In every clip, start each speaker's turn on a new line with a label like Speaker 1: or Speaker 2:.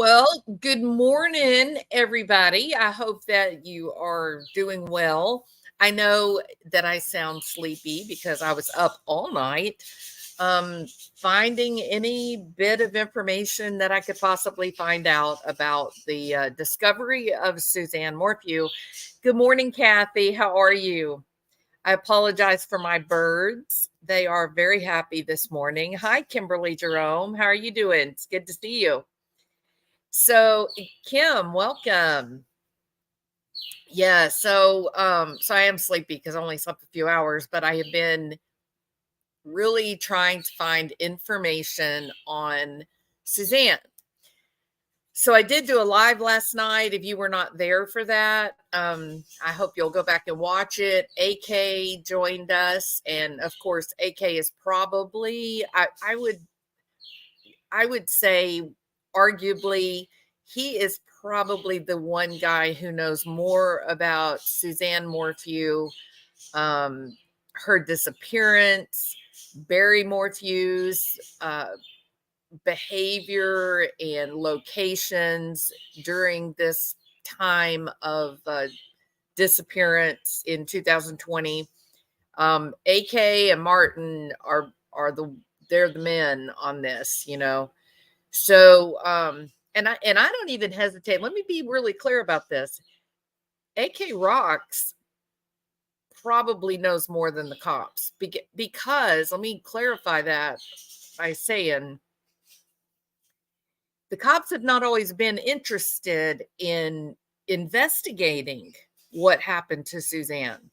Speaker 1: Well, good morning, everybody. I hope that you are doing well. I know that I sound sleepy because I was up all night, um, finding any bit of information that I could possibly find out about the discovery of Suzanne Morphew. Good morning, Kathy. How are you? I apologize for my birds. They are very happy this morning. Hi, Kimberly Jerome. How are you doing? It's good to see you. So, Kim, welcome. Yeah, so I am sleepy because I only slept a few hours, but I have been really trying to find information on Suzanne. So I did do a live last night. If you were not there for that, I hope you'll go back and watch it. AK joined us, and of course, AK is probably I would say arguably he is probably the one guy who knows more about Suzanne Morphew, um, her disappearance, Barry Morphew's behavior and locations during this time of disappearance in 2020. AK and Martin are they're the men on this. So, and I don't even hesitate. Let me be really clear about this. AK Rocks probably knows more than the cops because let me clarify that by saying the cops have not always been interested in investigating what happened to Suzanne.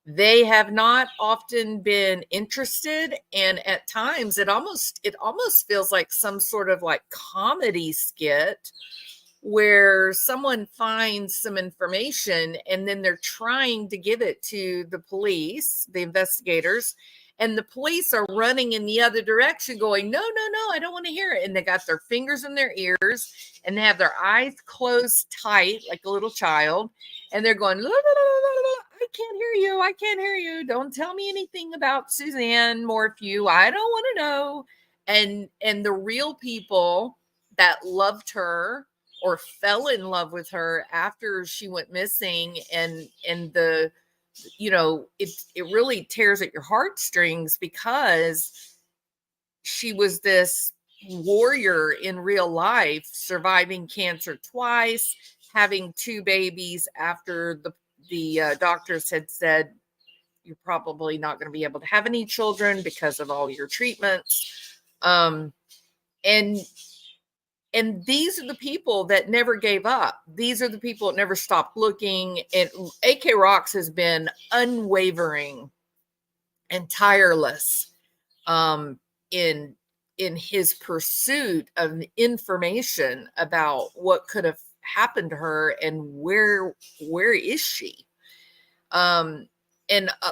Speaker 1: They have not often been interested, and at times it almost feels like some sort of like comedy skit where someone finds some information and then they're trying to give it to the police, the investigators, and the police are running in the other direction going, no, no, no, I don't want to hear it. And they got their fingers in their ears and they have their eyes closed tight like a little child, and they're going, la, la, la, la, la, I can't hear you, I can't hear you, don't tell me anything about Suzanne Morphew, I don't want to know. And the real people that loved her or fell in love with her after she went missing, and it really tears at your heartstrings because she was this warrior in real life, surviving cancer twice, having two babies after the doctors had said you're probably not going to be able to have any children because of all your treatments. And and these are the people that never gave up. These are the people that never stopped looking. And AK Rocks has been unwavering and tireless um, in in his pursuit of information about what could have happened to her and where is she. And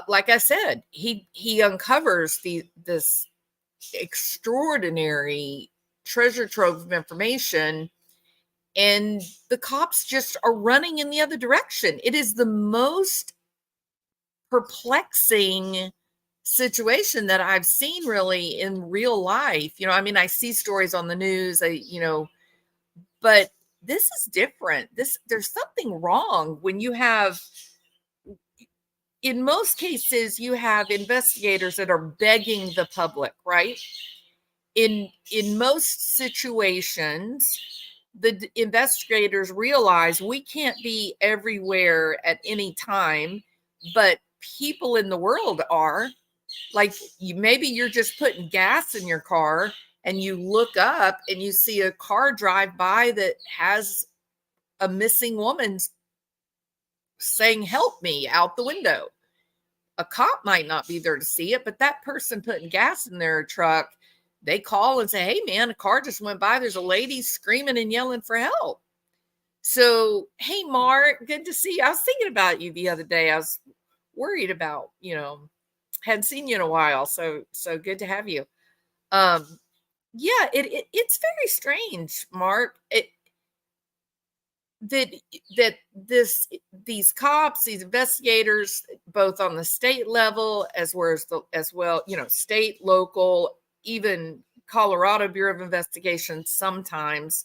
Speaker 1: like I said, he uncovers this extraordinary treasure trove of information, and the cops just are running in the other direction. It is the most perplexing situation that I've seen really in real life. I mean, I see stories on the news, but this is different. There's something wrong when you have, in most cases, you have investigators that are begging the public, right? In most situations, the investigators realize we can't be everywhere at any time, but people in the world are. Like, maybe you're just putting gas in your car and you look up and you see a car drive by that has a missing woman saying help me out the window. A cop might not be there to see it, but that person putting gas in their truck, they call and say, hey man, a car just went by, there's a lady screaming and yelling for help. So, hey Mark, good to see you. I was thinking about you the other day. I was worried about, hadn't seen you in a while, so good to have you. um yeah, it's very strange, Mark, that these cops, these investigators, both on the state level as well, state, local, even Colorado Bureau of Investigation, sometimes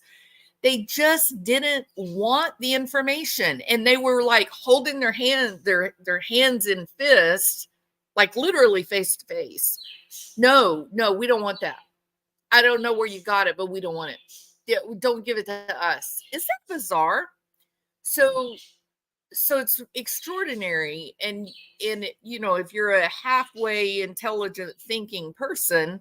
Speaker 1: They just didn't want the information, and they were like holding their hands in fists, like literally face to face. No, no, we don't want that. I don't know where you got it, but we don't want it. Yeah, don't give it to us. Is that bizarre? So it's extraordinary. And if you're a halfway intelligent thinking person,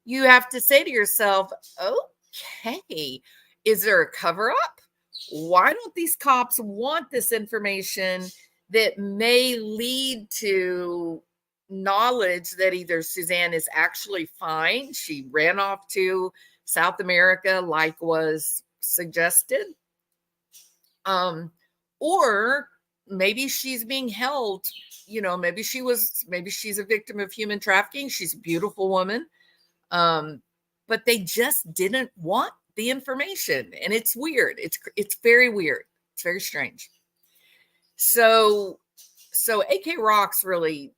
Speaker 1: you have to say to yourself, okay, is there a cover up? Why don't these cops want this information that may lead to knowledge that either Suzanne is actually fine, she ran off to South America like was suggested, or maybe she's being held, maybe she's a victim of human trafficking. She's a beautiful woman. But they just didn't want the information, and it's weird. It's very weird. It's very strange. So AK Rocks really,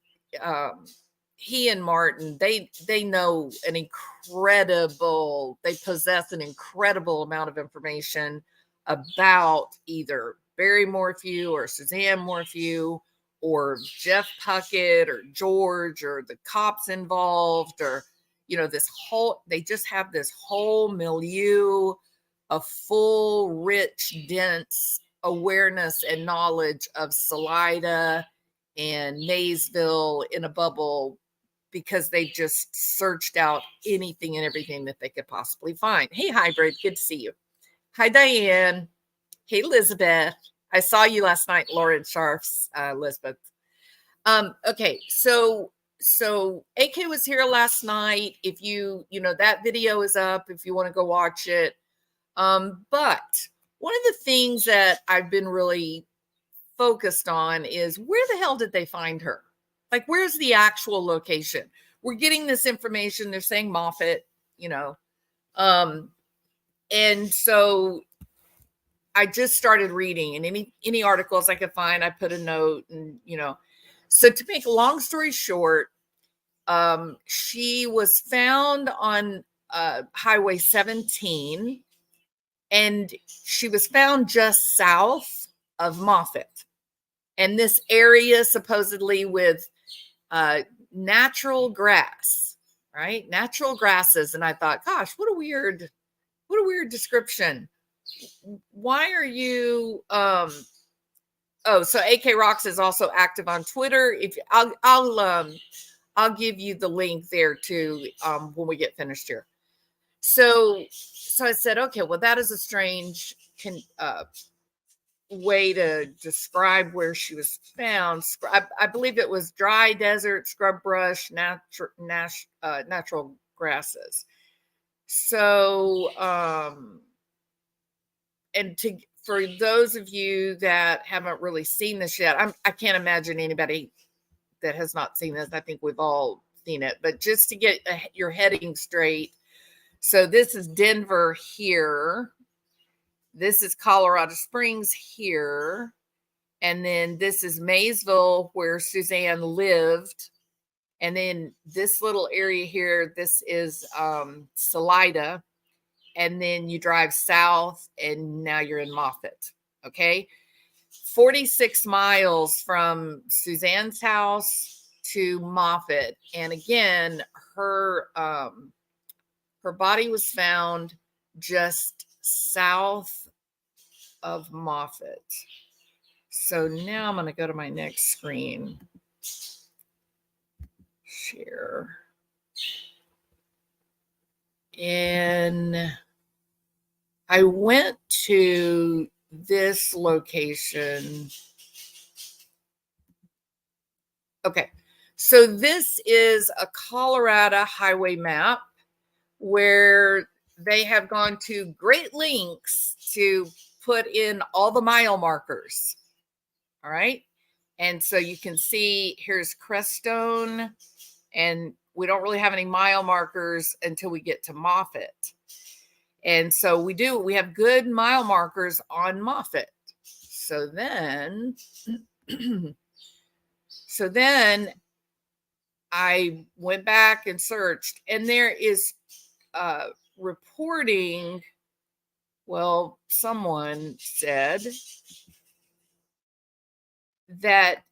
Speaker 1: he and Martin, they know they possess an incredible amount of information about either Barry Morphew or Suzanne Morphew or Jeff Puckett or George or the cops involved, or they just have this whole milieu of full, rich, dense awareness and knowledge of Salida and Maysville in a bubble, because they just searched out anything and everything that they could possibly find. Hey, Hybrid, good to see you. Hi, Diane. Hey, Elizabeth. I saw you last night, Lauren Sharf's, Elizabeth. Okay, so AK was here last night. If that video is up if you want to go watch it. But one of the things that I've been really focused on is, where the hell did they find her? Like, where's the actual location? We're getting this information. They're saying Moffat, and so I just started reading, and any articles I could find, I put a note, and so to make a long story short, she was found on Highway 17, and she was found just south of Moffat. And this area supposedly with natural grass, right? Natural grasses. And I thought, gosh, what a weird description. Why are you so AK Rocks is also active on Twitter. If I'll give you the link there too when we get finished here. So I said, okay, well, that is a strange way to describe where she was found. I believe it was dry desert, scrub brush, natural grasses. So, and for those of you that haven't really seen this yet, I can't imagine anybody that has not seen this. I think we've all seen it, but just to get your heading straight. So this is Denver here. This is Colorado Springs here. And then this is Maysville, where Suzanne lived. And then this little area here, this is Salida. And then you drive south, and now you're in Moffat. Okay. 46 miles from Suzanne's house to Moffat. And again, her body was found just south of Moffat. So now I'm going to go to my next screen. Share. And I went to this location. Okay. So this is a Colorado highway map where they have gone to great lengths to put in all the mile markers. All right. And so you can see here's Crestone, and we don't really have any mile markers until we get to Moffat. And so we have good mile markers on Moffat. So then, I went back and searched, and there is reporting Well, someone said that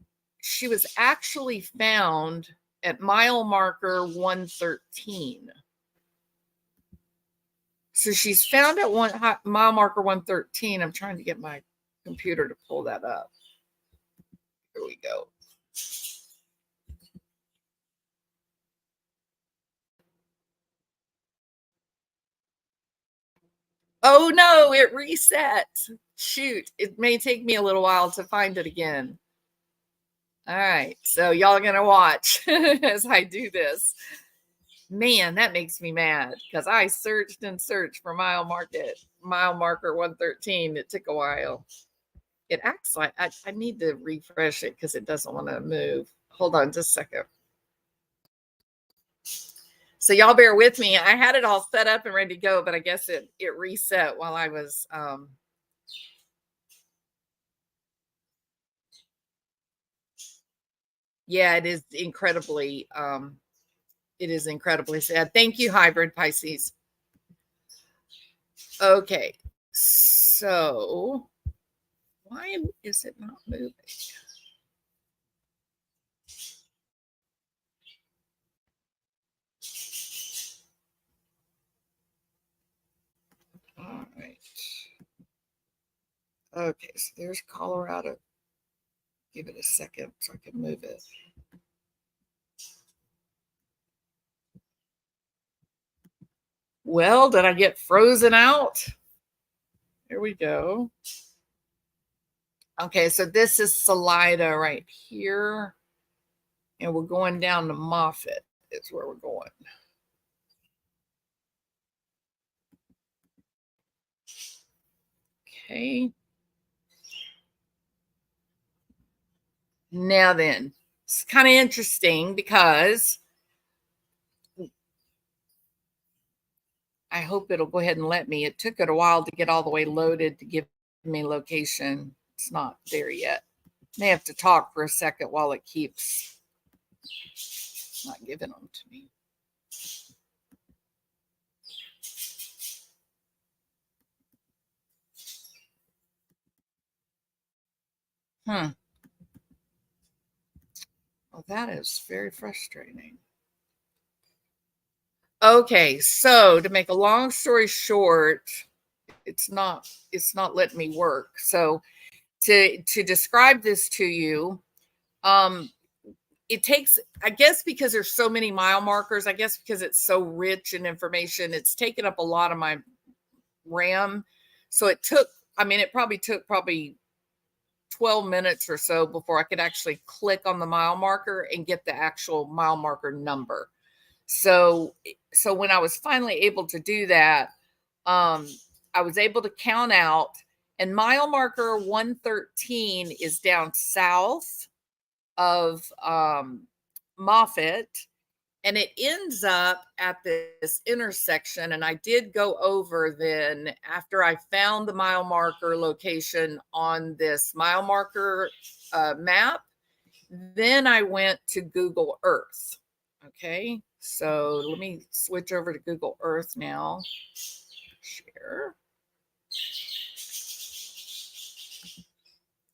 Speaker 1: she was actually found at mile marker 113. So she's found at mile marker 113. I'm trying to get my computer to pull that up. Here we go. Oh no, it reset. Shoot, it may take me a little while to find it again. All right, so y'all are gonna watch as I do this. Man, that makes me mad because I searched and searched for mile marker 113. It took a while. It acts like I need to refresh it because it doesn't want to move. Hold on just a second. So y'all bear with me. I had it all set up and ready to go, but I guess it reset while I was yeah, it is incredibly sad. Thank you, hybrid Pisces. Okay. So why is it not moving? All right. Okay, so there's Colorado. Give it a second so I can move it. Well, did I get frozen out? Here we go. Okay, so this is Salida right here. And we're going down to Moffat is where we're going. Okay. Now then, it's kind of interesting because I hope it'll go ahead and let me. It took it a while to get all the way loaded to give me location. It's not there yet. May have to talk for a second while it keeps not giving them to me. Well, that is very frustrating. Okay, so to make a long story short, it's not letting me work. So to describe this to you, it takes, I guess, because there's so many mile markers, I guess because it's so rich in information, it's taken up a lot of my RAM. So it probably took 12 minutes or so before I could actually click on the mile marker and get the actual mile marker number. So when I was finally able to do that, I was able to count out, and mile marker 113 is down south of Moffat, and it ends up at this intersection. And I did go over then after I found the mile marker location on this mile marker map. Then I went to Google Earth. Okay, so let me switch over to Google Earth now. Share.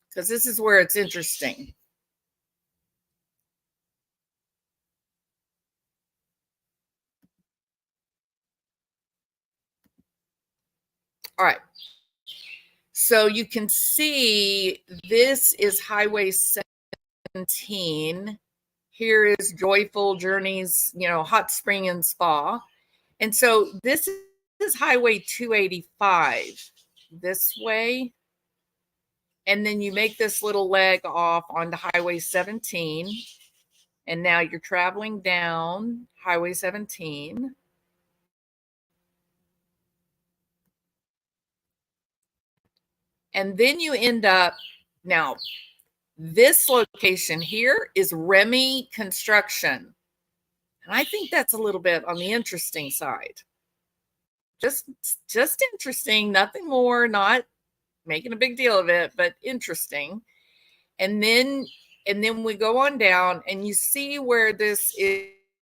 Speaker 1: Because this is where it's interesting. All right. So you can see this is Highway 17. Here is Joyful Journeys, Hot Spring and Spa. And so this is Highway 285 this way. And then you make this little leg off onto Highway 17. And now you're traveling down Highway 17. And then you end up, now this location here is Remy Construction. And I think that's a little bit on the interesting side. Just interesting, nothing more, not making a big deal of it, but interesting. And then we go on down and you see where this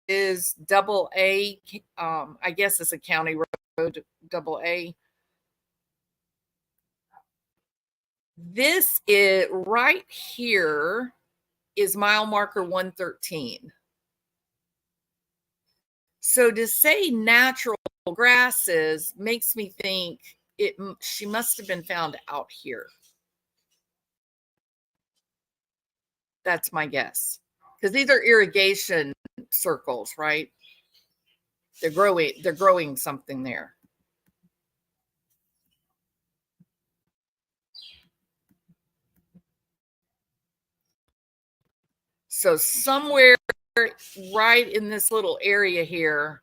Speaker 1: is double A. I guess it's a county road, double A. This is right here is mile marker 113. So to say natural grasses makes me think she must have been found out here. That's my guess. Because these are irrigation circles, right? They're growing something there. So somewhere right in this little area here,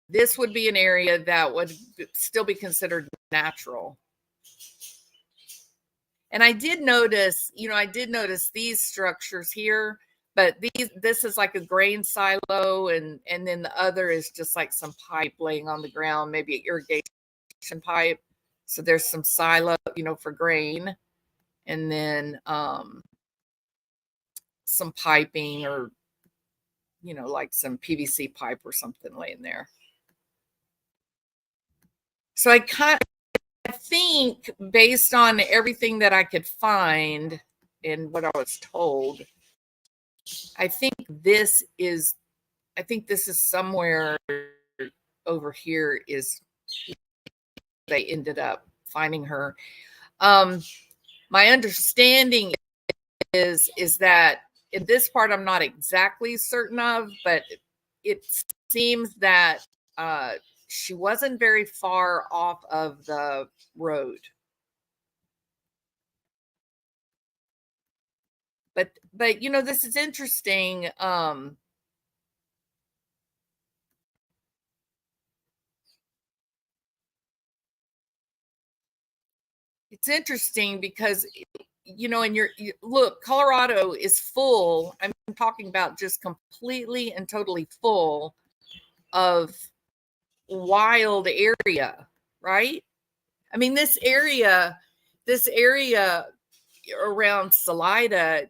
Speaker 1: this would be an area that would still be considered natural. And I did notice, these structures here, but this is like a grain silo, and then the other is just like some pipe laying on the ground, maybe an irrigation pipe. So there's some silo, for grain, and then some piping, or like some PVC pipe or something laying there. So I think, based on everything that I could find and what I was told, I think this is somewhere over here is they ended up finding her. My understanding is that in this part I'm not exactly certain of, but it seems that she wasn't very far off of the road. But this is interesting. It's interesting because and look, Colorado is full. I'm talking about just completely and totally full of wild area, right? I mean, this area around Salida,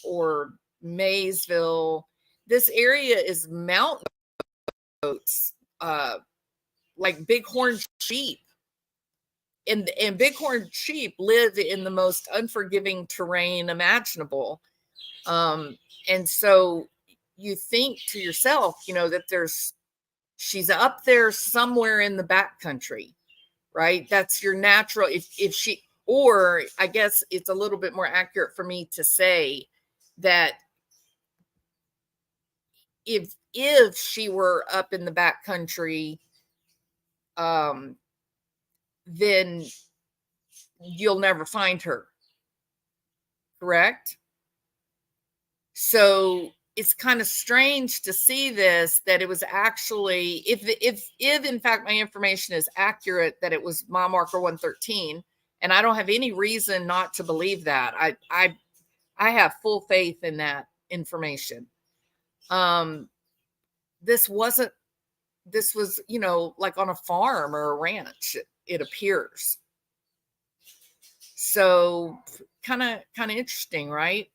Speaker 1: or Maysville, this area is mountain goats, like bighorn sheep. And bighorn sheep live in the most unforgiving terrain imaginable. And so you think to yourself, that she's up there somewhere in the backcountry, right? That's your natural, if she, or I guess it's a little bit more accurate for me to say that if she were up in the backcountry, then you'll never find her, correct? So it's kind of strange to see this, that it was actually, if in fact my information is accurate, that it was mile marker 113, and I don't have any reason not to believe that. I have full faith in that information. This wasn't, this was, like on a farm or a ranch, it appears. So kind of interesting, right?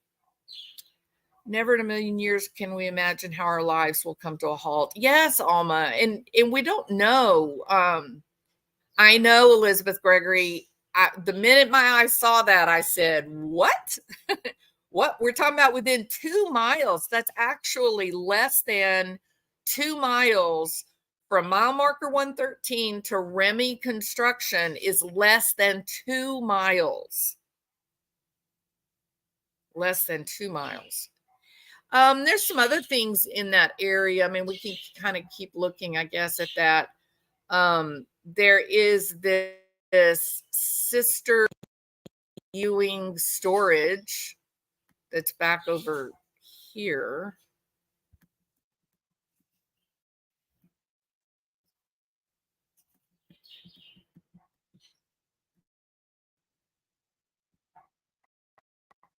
Speaker 1: Never in a million years can we imagine how our lives will come to a halt. Yes, Alma, and we don't know. I know, Elizabeth Gregory. The minute my eyes saw that, I said, "What? What? We're talking about within 2 miles? That's actually less than 2 miles from mile marker 113 to Remy Construction is less than 2 miles. Less than 2 miles." There's some other things in that area. I mean, we can kind of keep looking, I guess, at that. There is this Sister Ewing storage that's back over here.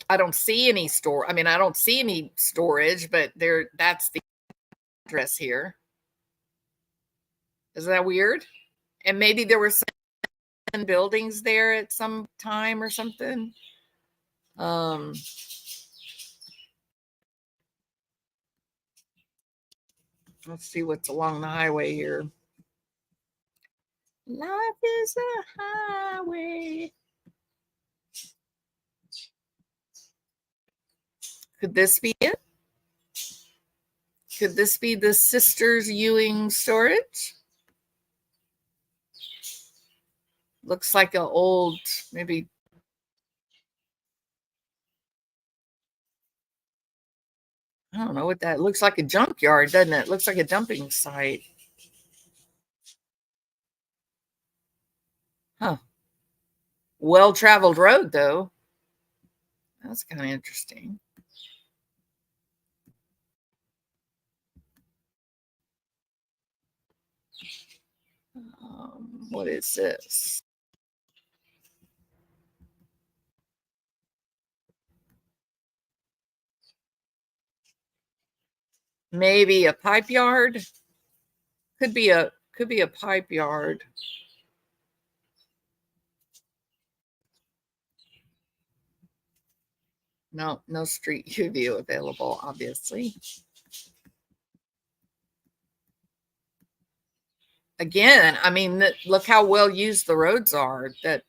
Speaker 1: I don't see any store. I mean, I don't see any storage, but that's the address here. Is that weird? And maybe there were some buildings there at some time or something. Let's see what's along the highway here. Life is a highway. Could this be it? Could this be the Sisters Ewing storage? Looks like an old, maybe, I don't know what that looks like, a junkyard, doesn't it? Looks like a dumping site. Huh. Well traveled road, though. That's kind of interesting. What is this? Maybe a pipe yard. Could be a pipe yard. No, no street view available, obviously. Again, I mean, look how well used the roads are. That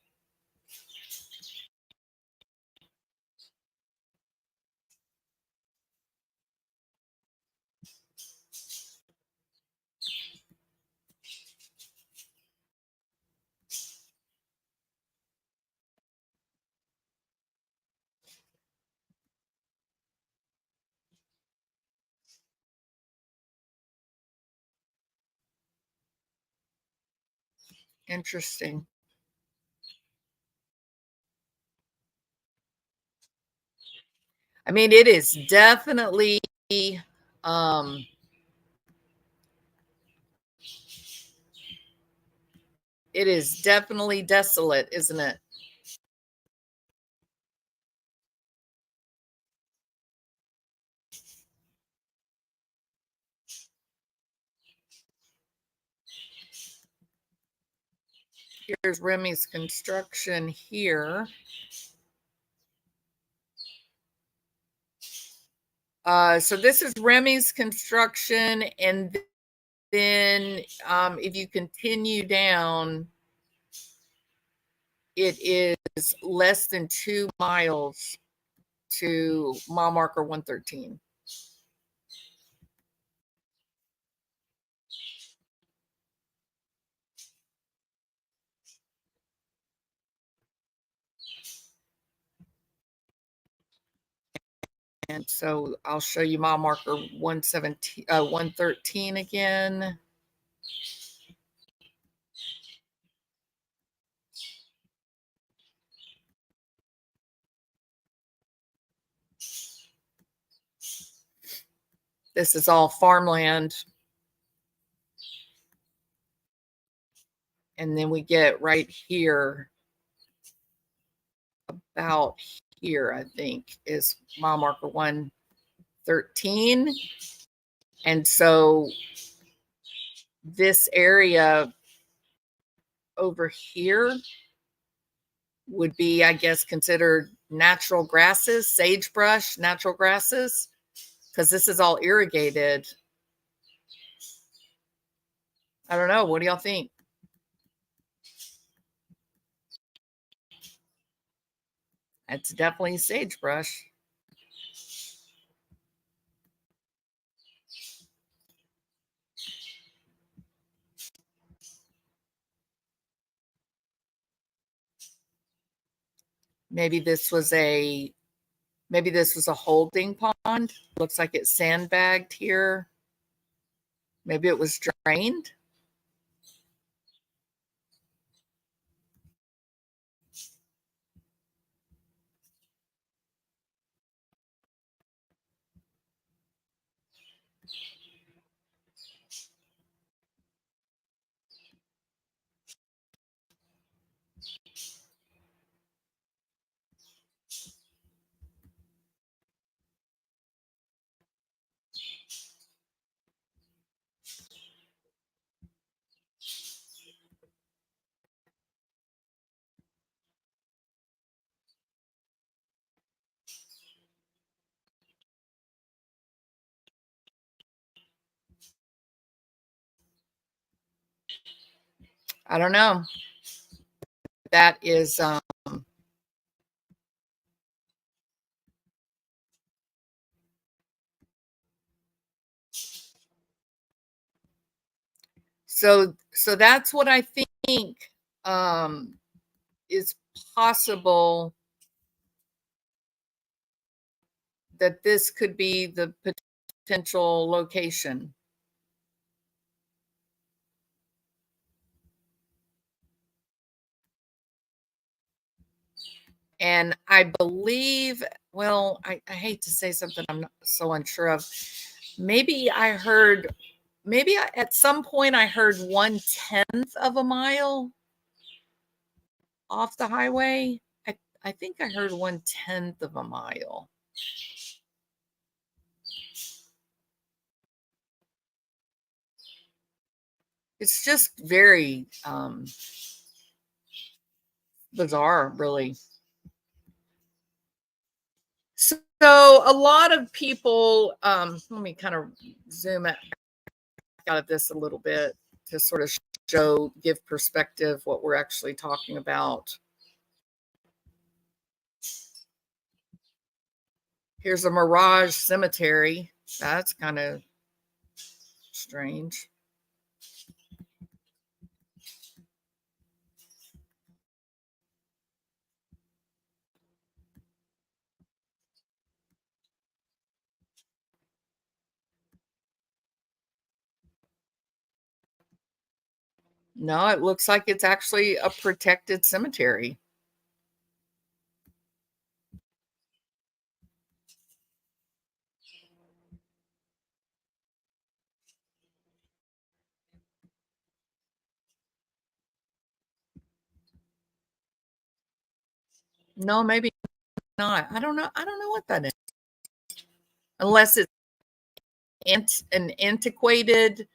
Speaker 1: interesting. I mean, um it is definitely desolate, isn't it? Here's Remy's construction here. So this is Remy's construction, and then if you continue down, it is less than 2 miles to mile marker 113. And so I'll show you mile marker 117, 113 again. This is all farmland. And then we get right here, about here, I think, is mile marker 113. And so this area over here would be, I guess, considered natural grasses, sagebrush, natural grasses, because this is all irrigated. I don't know. What do y'all think? It's definitely sagebrush. Maybe this was a holding pond. Looks like it's sandbagged here. Maybe it was drained. I don't know. That is so that's what I think um is possible, that this could be the potential location. And I believe, well, I hate to say something I'm not so unsure of. Maybe I heard, at some point I heard 1/10 of a mile off the highway. I think I heard 1/10 of a mile. It's just very bizarre, really. So a lot of people, let me kind of zoom out of this a little bit to sort of give perspective what we're actually talking about. Here's a Mirage Cemetery. That's kind of strange. No, it looks like it's actually a protected cemetery. No, maybe not. I don't know. I don't know what that is. Unless it's an antiquated,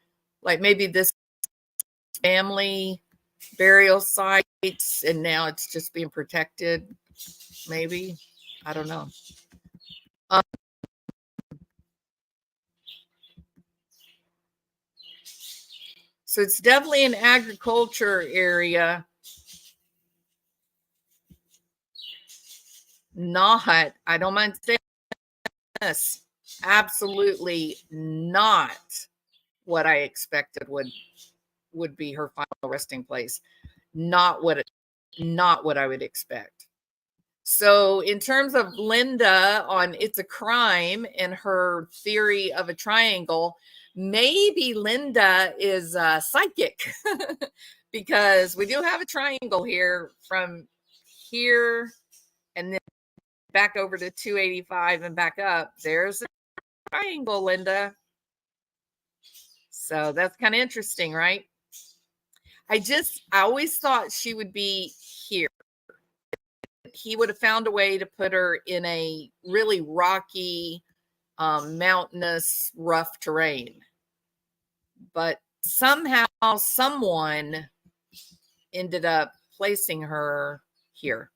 Speaker 1: like maybe this family burial sites, and now it's just being protected. Maybe. I don't know. Um, so it's definitely an agriculture area. Not, I don't mind saying this, absolutely not what I expected would be her final resting place. Not what not what I would expect. So, in terms of Linda on It's a Crime and her theory of a triangle, maybe Linda is psychic because we do have a triangle here from here and then back over to 285 and back up. There's a triangle, Linda. So that's kind of interesting, right? I always thought she would be here. He would have found a way to put her in a really rocky, mountainous, rough terrain. But somehow, someone ended up placing her here.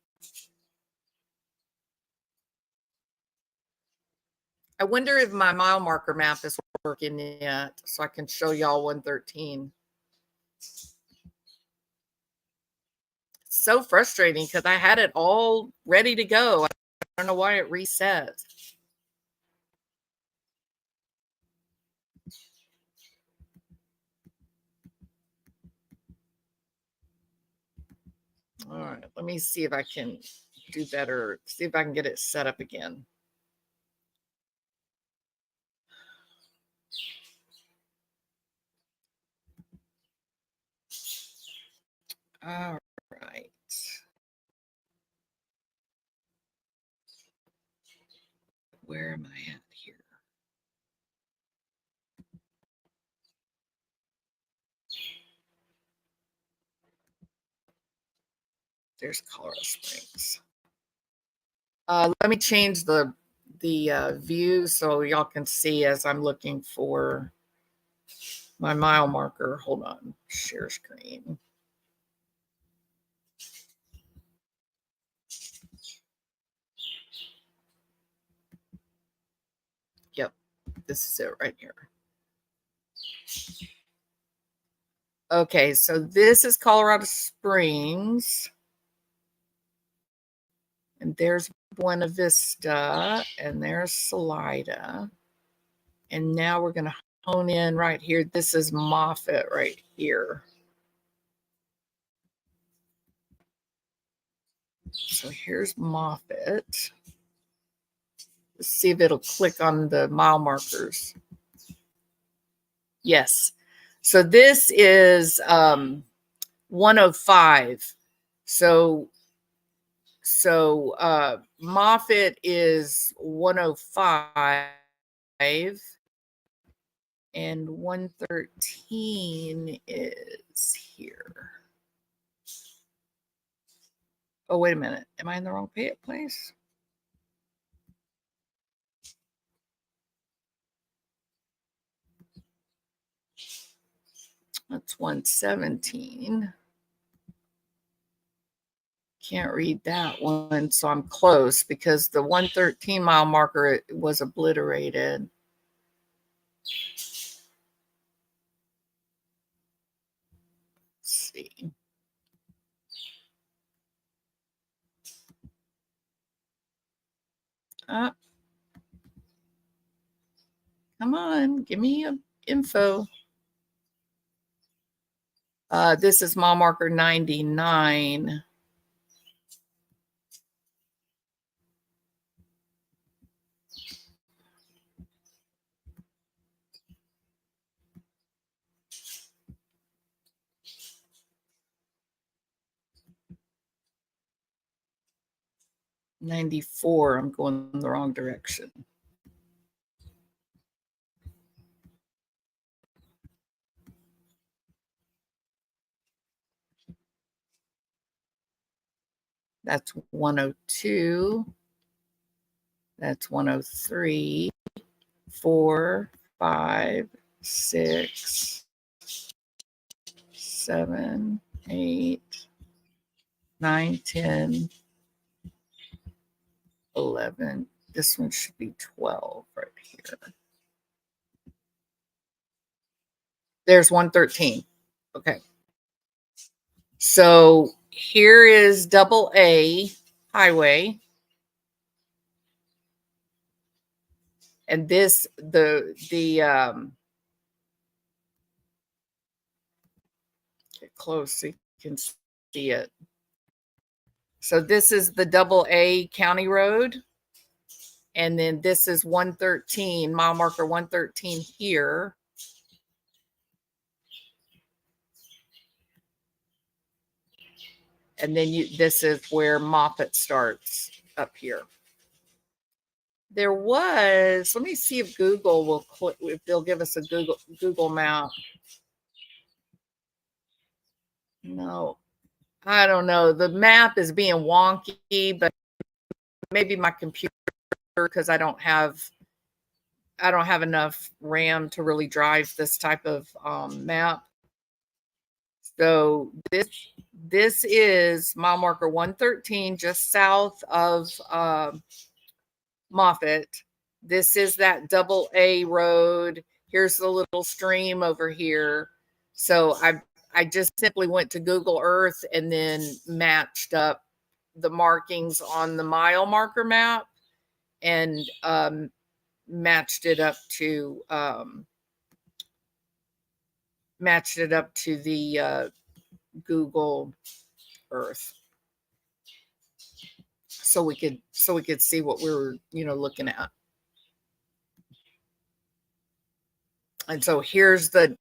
Speaker 1: I wonder if my mile marker map is working yet, so I can show y'all 113. So frustrating because I had it all ready to go. I don't know why it reset. All right, let me see if I can do better. See if I can get it set up again. All right. Where am I at here? There's Colorado Springs. Let me change the view so y'all can see as I'm looking for my mile marker. Hold on, share screen. Yep, this is it right here. Okay, so this is Colorado Springs. And there's Buena Vista, and there's Salida. And now we're going to hone in right here. This is Moffat right here. So here's Moffat. Let's see if it'll click on the mile markers. Yes. So this is 105. So Moffat is 105 and 113 is here. Oh, wait a minute. Am I in the wrong place? That's 117. Can't read that one, so I'm close because the 113 mile marker was obliterated. Let's see. Come on, give me info. This is mile marker 99. $94. I'm going in the wrong direction. That's 102. That's 103. 4, 5, 6, 7, 8, 9, 10, 11. This one should be 12 right here. There's 113. Okay. So here is double A highway. And this, get close so you can see it. So this is the double A county road. And then this is 113, mile marker 113 here. And then this is where Moffat starts up here. There was, let me see if Google will click, if they'll give us a Google map. No, I don't know. The map is being wonky, but maybe my computer, because I don't have enough RAM to really drive this type of map. So this is mile marker 113, just south of Moffat. This is that double A road. Here's the little stream over here. So I just simply went to Google Earth and then matched up the markings on the mile marker map and matched it up to the Google Earth, so we could see what we were looking at. And so here is the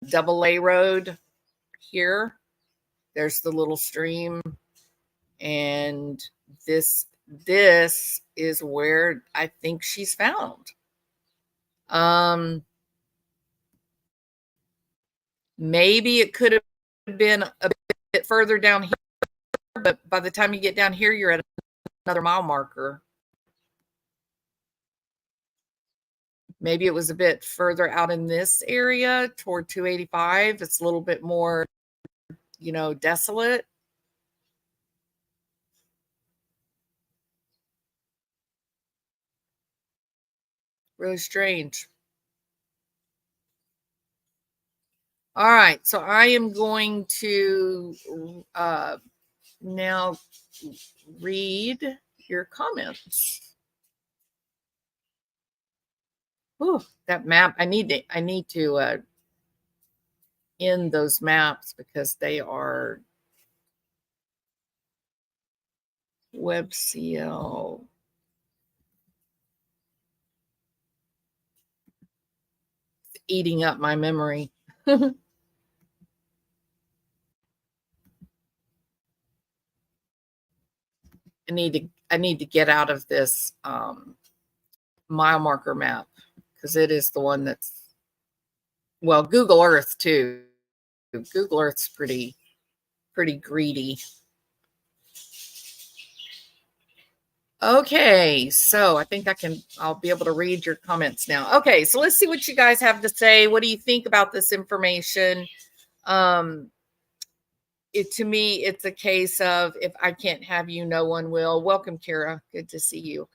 Speaker 1: double A road here. There's the little stream, and this is where I think she's found. Maybe it could have been a bit further down here, but by the time you get down here, you're at another mile marker. Maybe it was a bit further out in this area toward 285. It's a little bit more, desolate. Really strange. All right, so I am going to now read your comments. Ooh, that map. I need to end those maps because they are WebCL. Eating up my memory. I need to get out of this mile marker map because it is the one that's, well, Google Earth too. Google Earth's pretty greedy. Okay, so I think I'll be able to read your comments now. Okay, so let's see what you guys have to say. What do you think about this information? Um, to me, it's a case of if I can't have you, no one will. Welcome, Kara. Good to see you.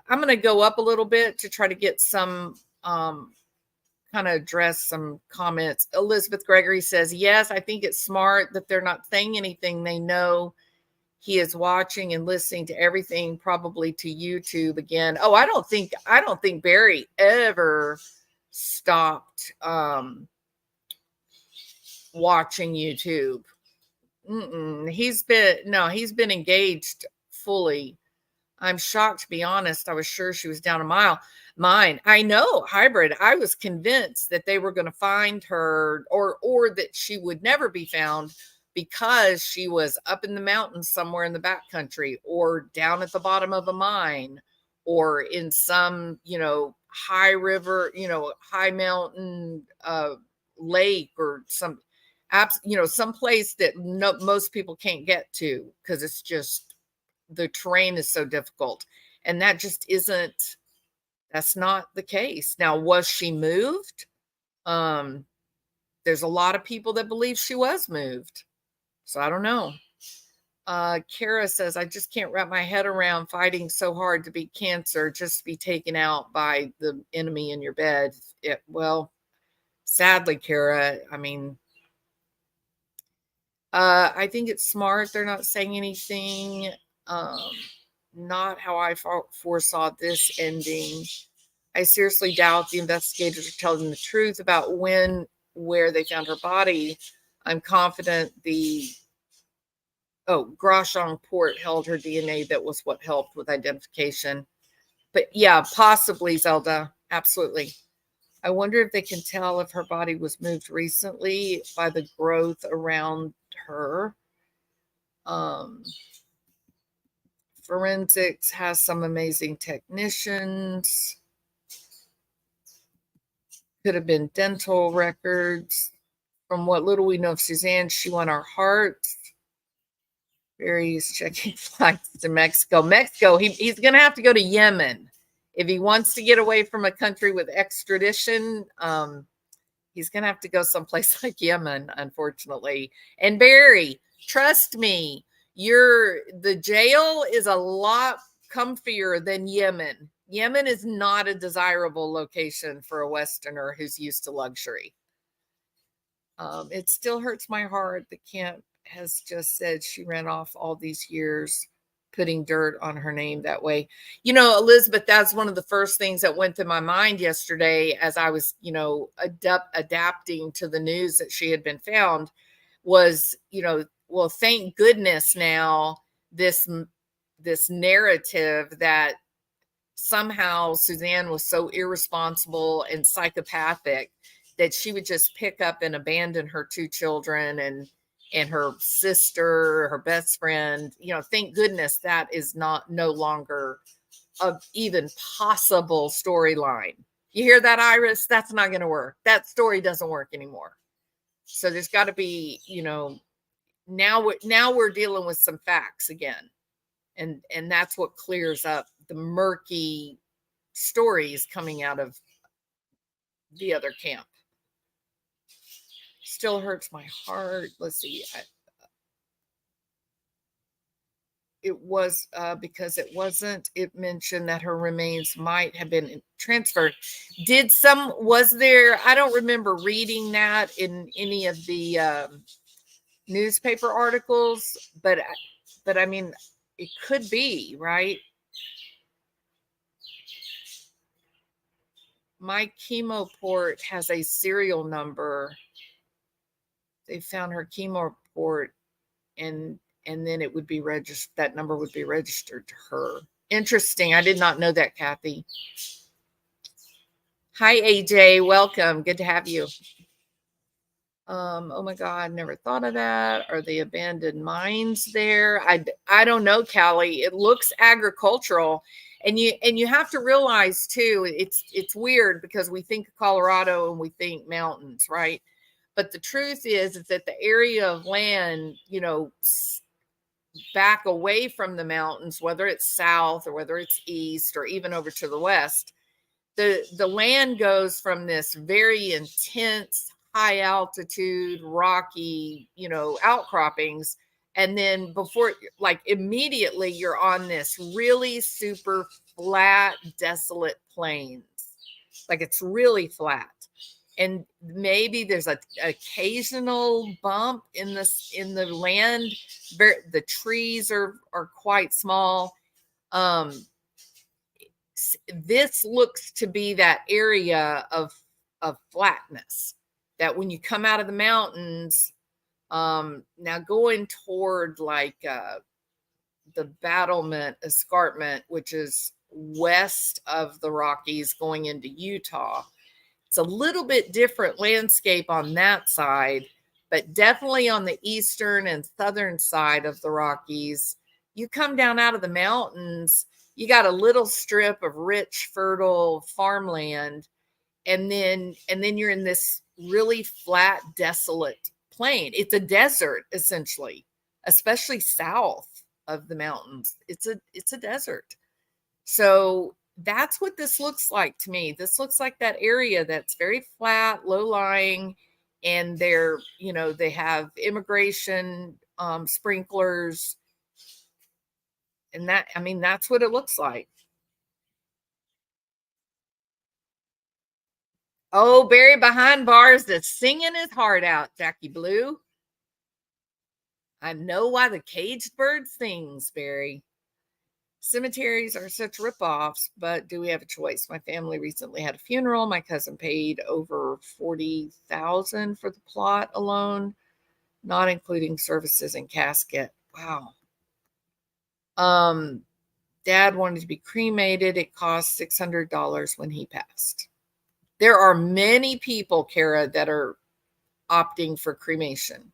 Speaker 1: I'm going to go up a little bit to try to get some kind of address some comments. Elizabeth Gregory says, yes, I think it's smart that they're not saying anything. They know he is watching and listening to everything, probably to YouTube again. Oh, I don't think Barry ever stopped watching YouTube. He's been engaged fully. I'm shocked, to be honest. I was sure she was down a mile. Mine. I know, hybrid. I was convinced that they were going to find her, or that she would never be found because she was up in the mountains somewhere in the backcountry, or down at the bottom of a mine, or in some, high river, high mountain lake, or some place that most people can't get to because it's just the terrain is so difficult. And that's not the case. Now, was she moved? Um, there's a lot of people that believe she was moved. So I don't know. Kara says, I just can't wrap my head around fighting so hard to beat cancer, just to be taken out by the enemy in your bed. Well, sadly, Kara, I mean, I think it's smart. They're not saying anything. Um, Not how I foresaw this ending. I seriously doubt the investigators are telling the truth about where they found her body. I'm confident Grosjean port held her DNA. That was what helped with identification. But yeah, possibly, Zelda. Absolutely. I wonder if they can tell if her body was moved recently by the growth around her. Um, Forensics has some amazing technicians. Could have been dental records. From what little we know of Suzanne, she won our hearts. Barry's checking flights to Mexico. He's going to have to go to Yemen. If he wants to get away from a country with extradition, he's going to have to go someplace like Yemen, unfortunately. And Barry, trust me, the jail is a lot comfier than Yemen. Yemen is not a desirable location for a Westerner who's used to luxury. It still hurts my heart that Kent has just said she ran off all these years, putting dirt on her name that way. Elizabeth, that's one of the first things that went through my mind yesterday as I was, adapting to the news that she had been found was, well, thank goodness now this narrative that somehow Suzanne was so irresponsible and psychopathic that she would just pick up and abandon her two children and her sister, her best friend. Thank goodness that is no longer a even possible storyline. You hear that, Iris? That's not going to work. That story doesn't work anymore. So there's got to be, now we're dealing with some facts again. And that's what clears up the murky stories coming out of the other camp. Still hurts my heart. Let's see. it was because it mentioned that her remains might have been transferred. Was there, I don't remember reading that in any of the newspaper articles, but I mean, it could be, right? My chemo port has a serial number. They found her chemo port, and then it would be registered. That number would be registered to her. Interesting. I did not know that, Kathy. Hi, AJ. Welcome. Good to have you. Oh my God, never thought of that. Are the abandoned mines there? I don't know, Callie. It looks agricultural. And you have to realize too, it's weird because we think of Colorado and we think mountains, right? But the truth is that the area of land, back away from the mountains, whether it's south or whether it's east or even over to the west, the land goes from this very intense high altitude rocky outcroppings, and then before, like, immediately you're on this really super flat desolate plains. Like, it's really flat, and maybe there's a occasional bump in the land. The trees are quite small. um this looks to be that area of flatness, that when you come out of the mountains, now going toward, like, the battlement escarpment, which is west of the Rockies going into Utah. It's a little bit different landscape on that side, but definitely on the eastern and southern side of the Rockies, you come down out of the mountains, you got a little strip of rich, fertile farmland, and then you're in this really flat, desolate plain. It's a desert, essentially, especially south of the mountains. It's a desert. So that's what this looks like to me. This looks like that area that's very flat, low lying, and they have immigration sprinklers, and that's what it looks like. Oh, Barry behind bars that's singing his heart out, Jackie Blue. I know why the caged bird sings, Barry. Cemeteries are such ripoffs, but do we have a choice? My family recently had a funeral. My cousin paid over $40,000 for the plot alone, not including services and casket. Wow. Um, Dad wanted to be cremated. It cost $600 when he passed. There are many people, Kara, that are opting for cremation.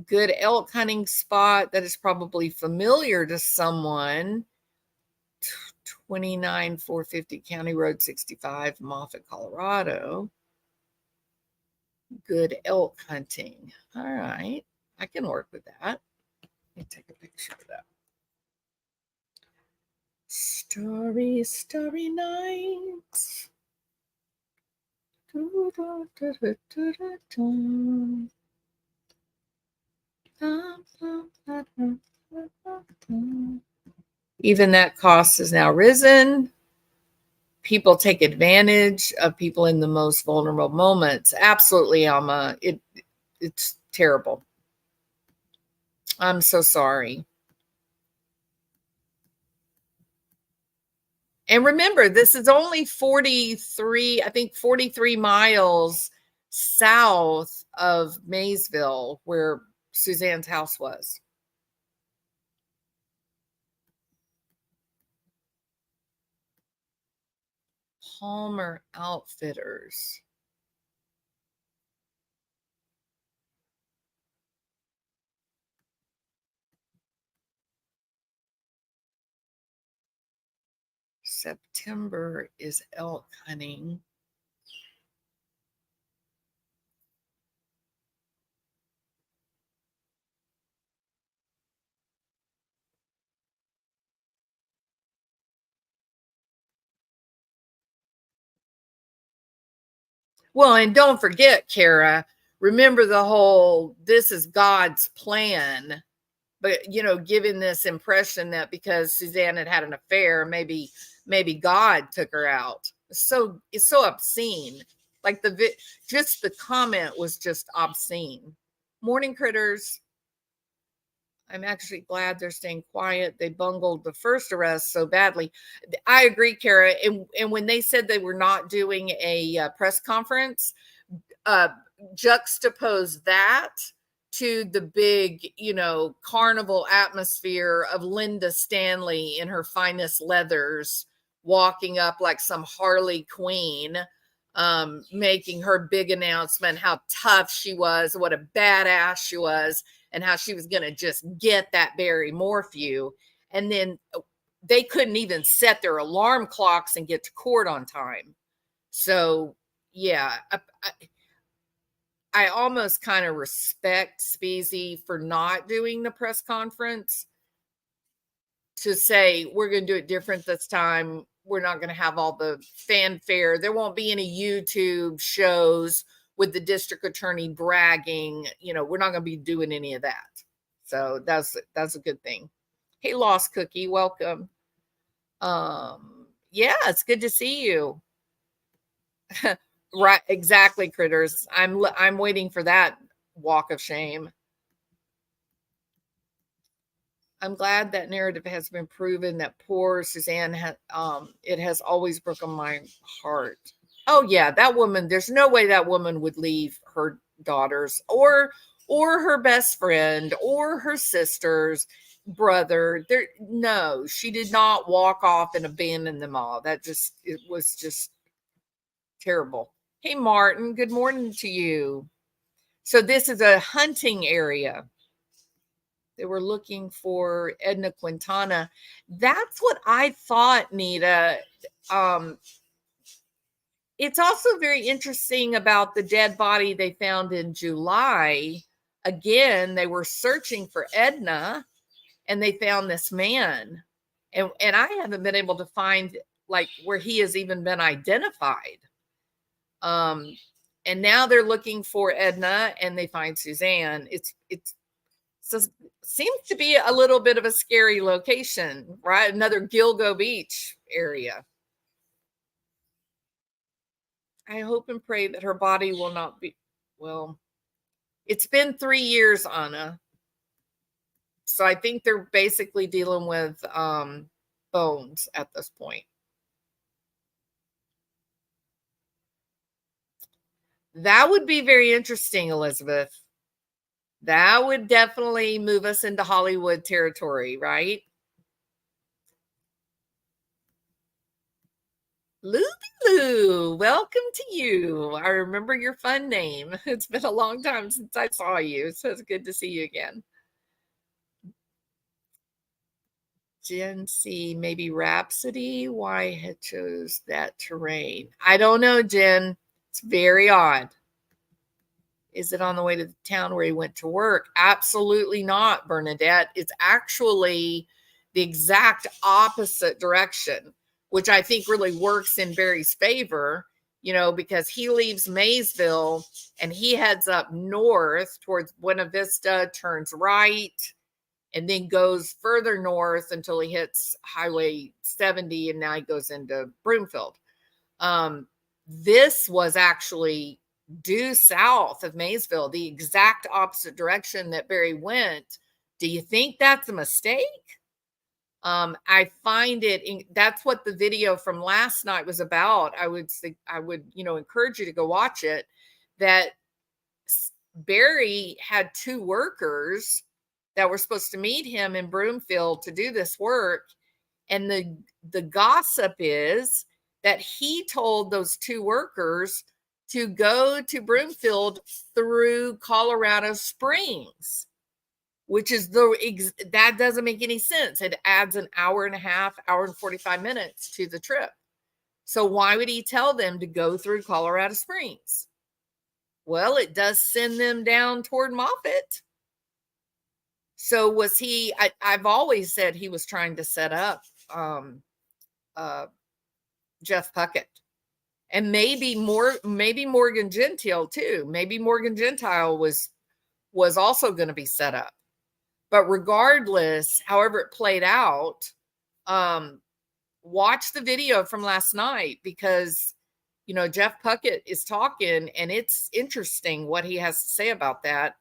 Speaker 1: Good elk hunting spot that is probably familiar to someone. 29450 County Road 65, Moffat, Colorado. Good elk hunting. All right. I can work with that. Let me take a picture of that. Starry, starry nights. Even that cost has now risen. People take advantage of people in the most vulnerable moments. Absolutely, Alma. It's terrible. I'm so sorry. And remember, this is only 43 miles south of Maysville, where Suzanne's house was. Palmer Outfitters. September is elk hunting. Well, and don't forget, Kara, remember the whole this is God's plan but giving this impression that because Suzanne had had an affair, maybe God took her out. It's so obscene. Like just the comment was just obscene. Morning, critters. I'm actually glad they're staying quiet. They bungled the first arrest so badly. I agree, Kara. And when they said they were not doing a press conference, uh, juxtapose that to the big, carnival atmosphere of Linda Stanley in her finest leathers, walking up like some Harley Queen, making her big announcement, how tough she was, what a badass she was, and how she was going to just get that Barry Morphew. And then they couldn't even set their alarm clocks and get to court on time. So, yeah, I almost kind of respect Speezy for not doing the press conference, to say we're going to do it different this time. We're not going to have all the fanfare. There won't be any YouTube shows with the district attorney bragging. We're not going to be doing any of that. So that's a good thing. Hey, Lost Cookie, welcome. Yeah, it's good to see you. Right, exactly, critters. I'm waiting for that walk of shame. I'm glad that narrative has been proven, that poor Suzanne it has always broken my heart. Oh yeah, that woman, there's no way that woman would leave her daughters or her best friend or her sister's brother. No, she did not walk off and abandon them all. It was just terrible. Hey Martin, good morning to you. So this is a hunting area. They were looking for Edna Quintana. That's what I thought, Nita. It's also very interesting about the dead body they found in July. Again, they were searching for Edna and they found this man. And I haven't been able to find like where he has even been identified. And now they're looking for Edna and they find Suzanne. So seems to be a little bit of a scary location, right? Another Gilgo Beach area. I hope and pray that her body will not be, well, it's been 3 years, Anna. So I think they're basically dealing with bones at this point. That would be very interesting, Elizabeth. That would definitely move us into Hollywood territory, right? Lulu, welcome to you. I remember your fun name. It's been a long time since I saw you, so it's good to see you again. Gen C, maybe Rhapsody. Why had chose that terrain? I don't know, Jen. It's very odd. Is it on the way to the town where he went to work? Absolutely not, Bernadette. It's actually the exact opposite direction, which I think really works in Barry's favor, because he leaves Maysville and he heads up north towards Buena Vista, turns right, and then goes further north until he hits Highway 70, and now he goes into Broomfield. This was actually due south of Maysville, the exact opposite direction that Barry went. Do you think that's a mistake? I find that's what the video from last night was about. I would encourage you to go watch it. That Barry had 2 workers that were supposed to meet him in Broomfield to do this work. And the gossip is that he told those 2 workers to go to Broomfield through Colorado Springs, which is that doesn't make any sense. It adds an hour and a half, hour and 45 minutes to the trip. So why would he tell them to go through Colorado Springs? Well, it does send them down toward Moffat. So was he? I've always said he was trying to set up Jeff Puckett, and maybe Morgan Gentile too. Maybe Morgan Gentile was also going to be set up. But regardless, however it played out, um, watch the video from last night because Jeff Puckett is talking, and it's interesting what he has to say about that.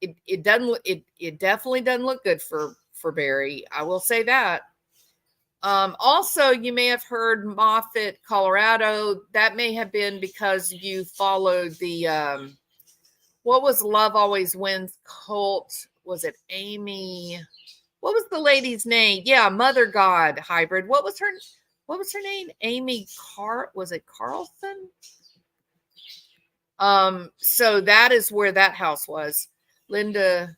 Speaker 1: It doesn't it definitely doesn't look good for Barry. I will say that. Also, you may have heard Moffat, Colorado. That may have been because you followed the what was Love Always Wins cult? Was it Amy? What was the lady's name? Yeah, Mother God hybrid. What was her name? Amy was it Carlson? So that is where that house was. Linda.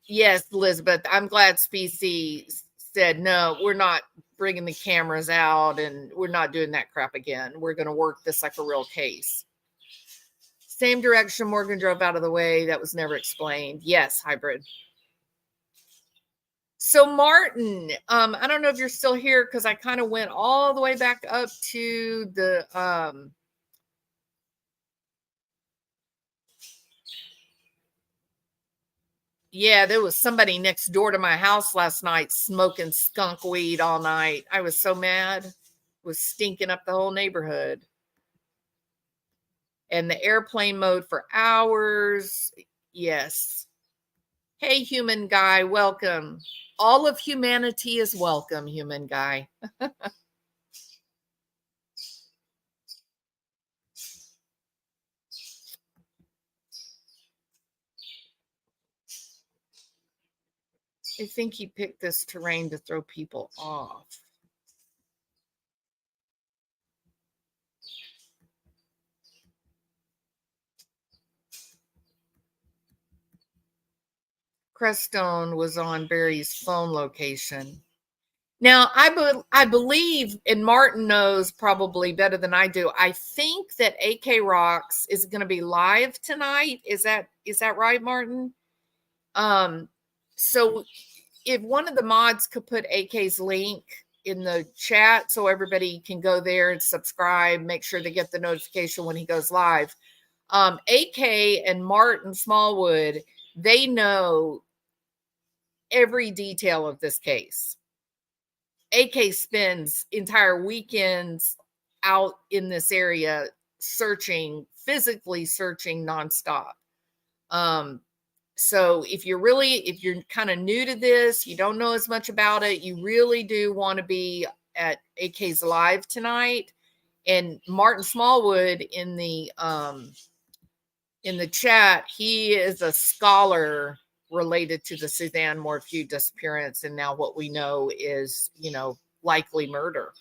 Speaker 1: Yes, Elizabeth. I'm glad Specie said no, we're not bringing the cameras out and we're not doing that crap again. We're going to work this like a real case. Same direction Morgan drove out of the way. That was never explained. Yes, hybrid. So Martin, I don't know if you're still here because I kind of went all the way back up to the yeah, there was somebody next door to my house last night smoking skunk weed all night. I was so mad. It was stinking up the whole neighborhood. And the airplane mode for hours. Yes. Hey, human guy, welcome. All of humanity is welcome, human guy. I think he picked this terrain to throw people off. Crestone was on Barry's phone location. Now, I believe, and Martin knows probably better than I do. I think that AK Rocks is going to be live tonight. Is that right, Martin? So if one of the mods could put AK's link in the chat so everybody can go there and subscribe, make sure they get the notification when he goes live. AK and Martin Smallwood, they know every detail of this case. AK spends entire weekends out in this area physically searching nonstop. So if you're kind of new to this, you don't know as much about it, you really do want to be at AK's live tonight. And Martin Smallwood in the chat, he is a scholar related to the Suzanne Morphew disappearance, and now what we know is, likely murder.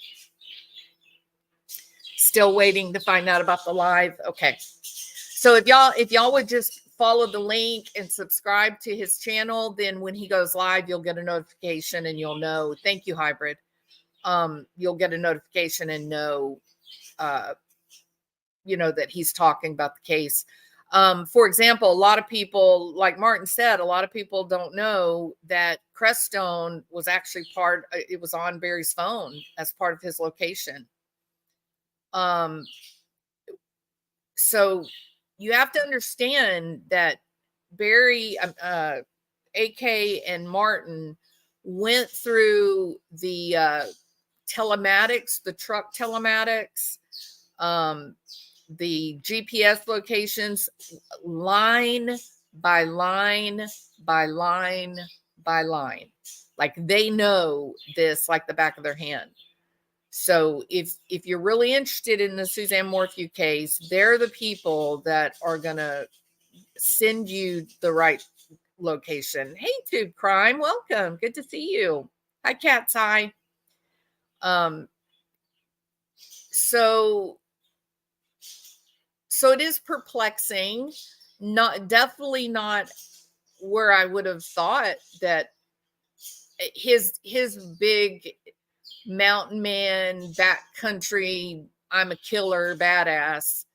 Speaker 1: Still waiting to find out about the live. Okay. So if y'all would just follow the link and subscribe to his channel, then when he goes live, you'll get a notification and you'll know. Thank you, hybrid. You'll get a notification and know that he's talking about the case. For example, a lot of people, like Martin said, a lot of people don't know that Crestone was actually it was on Barry's phone as part of his location. So you have to understand that Barry, AK and Martin went through the telematics, the truck telematics, the GPS locations, line by line by line by line. Like they know this like the back of their hand. So if you're really interested in the Suzanne Morphew case, they're the people that are going to send you the right location. Hey, Tube Crime, welcome. Good to see you. Hi, Cat's Eye. So it is perplexing. Definitely not where I would have thought that his big mountain man, backcountry, I'm a killer, badass.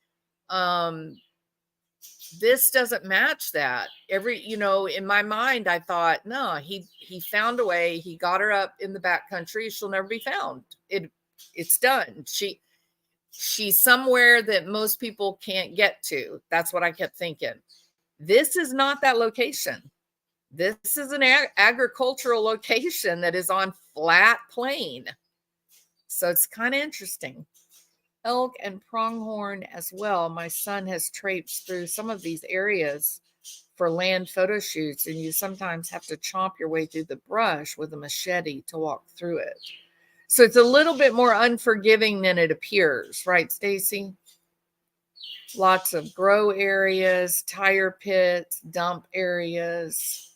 Speaker 1: This doesn't match that. In my mind, I thought, no, he found a way. He got her up in the backcountry. She'll never be found. It's done. She's somewhere that most people can't get to. That's what I kept thinking. This is not that location. This is an agricultural location that is on flat plain. So it's kind of interesting. Elk and pronghorn as well. My son has traipsed through some of these areas for land photo shoots, and you sometimes have to chomp your way through the brush with a machete to walk through it. So it's a little bit more unforgiving than it appears, right, Stacy? Lots of grow areas, tire pits, dump areas.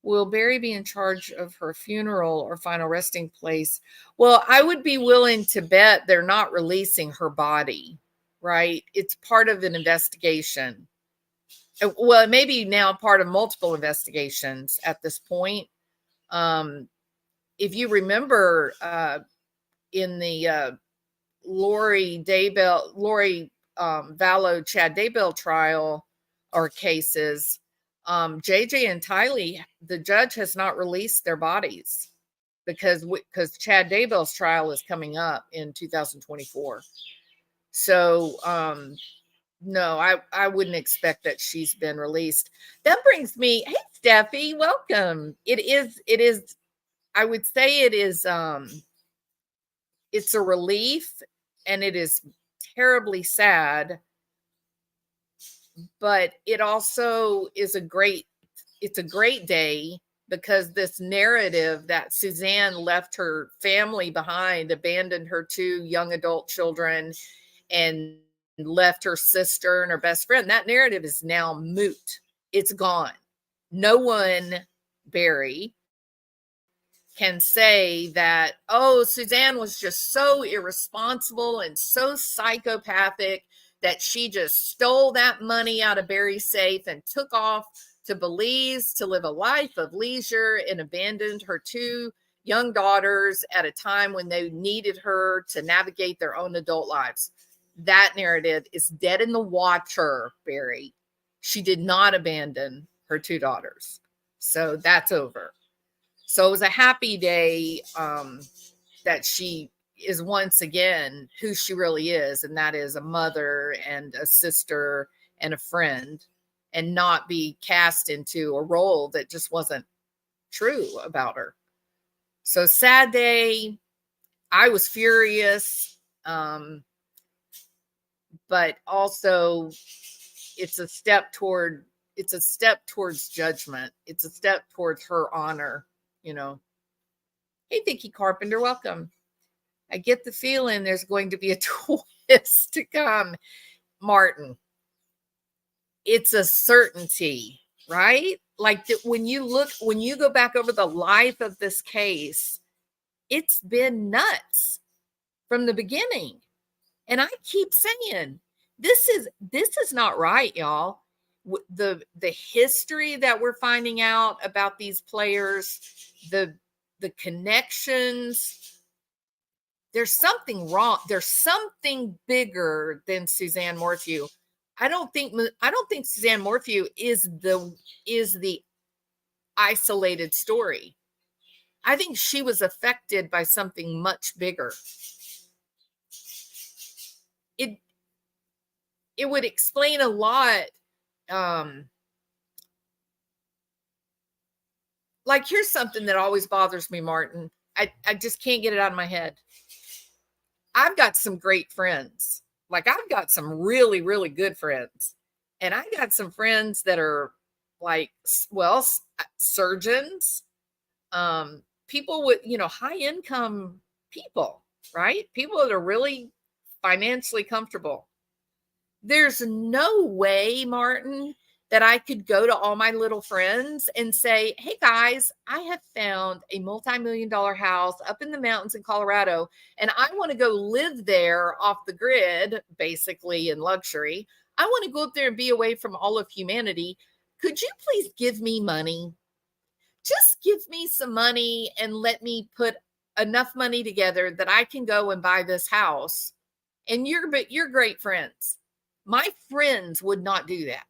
Speaker 1: Will Barry be in charge of her funeral or final resting place? Well, I would be willing to bet they're not releasing her body, right? It's part of an investigation. Well, it may be now part of multiple investigations at this point. If you remember in the Lori Vallow, Chad Daybell trial or cases, JJ and Tylee, the judge has not released their bodies because Chad Daybell's trial is coming up in 2024. So no, I wouldn't expect that she's been released. That brings me, hey Steffi, welcome. It is I would say it is it's a relief, and it is terribly sad, but it also is it's a great day because this narrative that Suzanne left her family behind, abandoned her two young adult children, and left her sister and her best friend, that narrative is now moot. It's gone. No one, Barry, can say that, oh, Suzanne was just so irresponsible and so psychopathic that she just stole that money out of Barry's safe and took off to Belize to live a life of leisure and abandoned her two young daughters at a time when they needed her to navigate their own adult lives. That narrative is dead in the water, Barry. She did not abandon her two daughters. So that's over. So it was a happy day that she is once again who she really is, and that is a mother and a sister and a friend, and not be cast into a role that just wasn't true about her. So sad day. I was furious, but also it's a step towards judgment. It's a step towards her honor, you know. Hey, Vicky Carpenter, welcome. I get the feeling there's going to be a twist to come, Martin. It's a certainty, right? Like when you go back over the life of this case, it's been nuts from the beginning. And I keep saying, this is not right, y'all. The history that we're finding out about these players, the connections, there's something wrong. There's something bigger than Suzanne Morphew. I don't think Suzanne Morphew is the isolated story. I think she was affected by something much bigger. It would explain a lot. Like, here's something that always bothers me, Martin. I just can't get it out of my head. I've got some great friends. Like, I've got some really, really good friends. And I got some friends that are like, well, surgeons, people with, high income people, right? People that are really financially comfortable. There's no way, Martin, that I could go to all my little friends and say, hey guys, I have found a multi-million-dollar house up in the mountains in Colorado, and I want to go live there off the grid, basically in luxury. I want to go up there and be away from all of humanity. Could you please give me money? Just give me some money and let me put enough money together that I can go and buy this house. And you're great friends. My friends would not do that.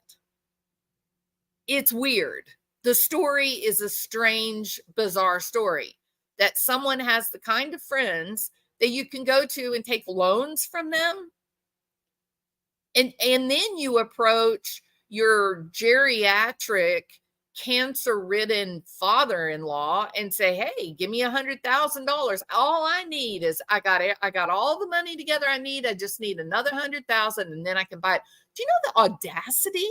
Speaker 1: It's weird. The story is a strange, bizarre story that someone has the kind of friends that you can go to and take loans from them. And then you approach your geriatric cancer-ridden father-in-law and say, "Hey, give me $100,000. All I need is I got all the money together I need. I just need another 100,000 and then I can buy it." Do you know the audacity,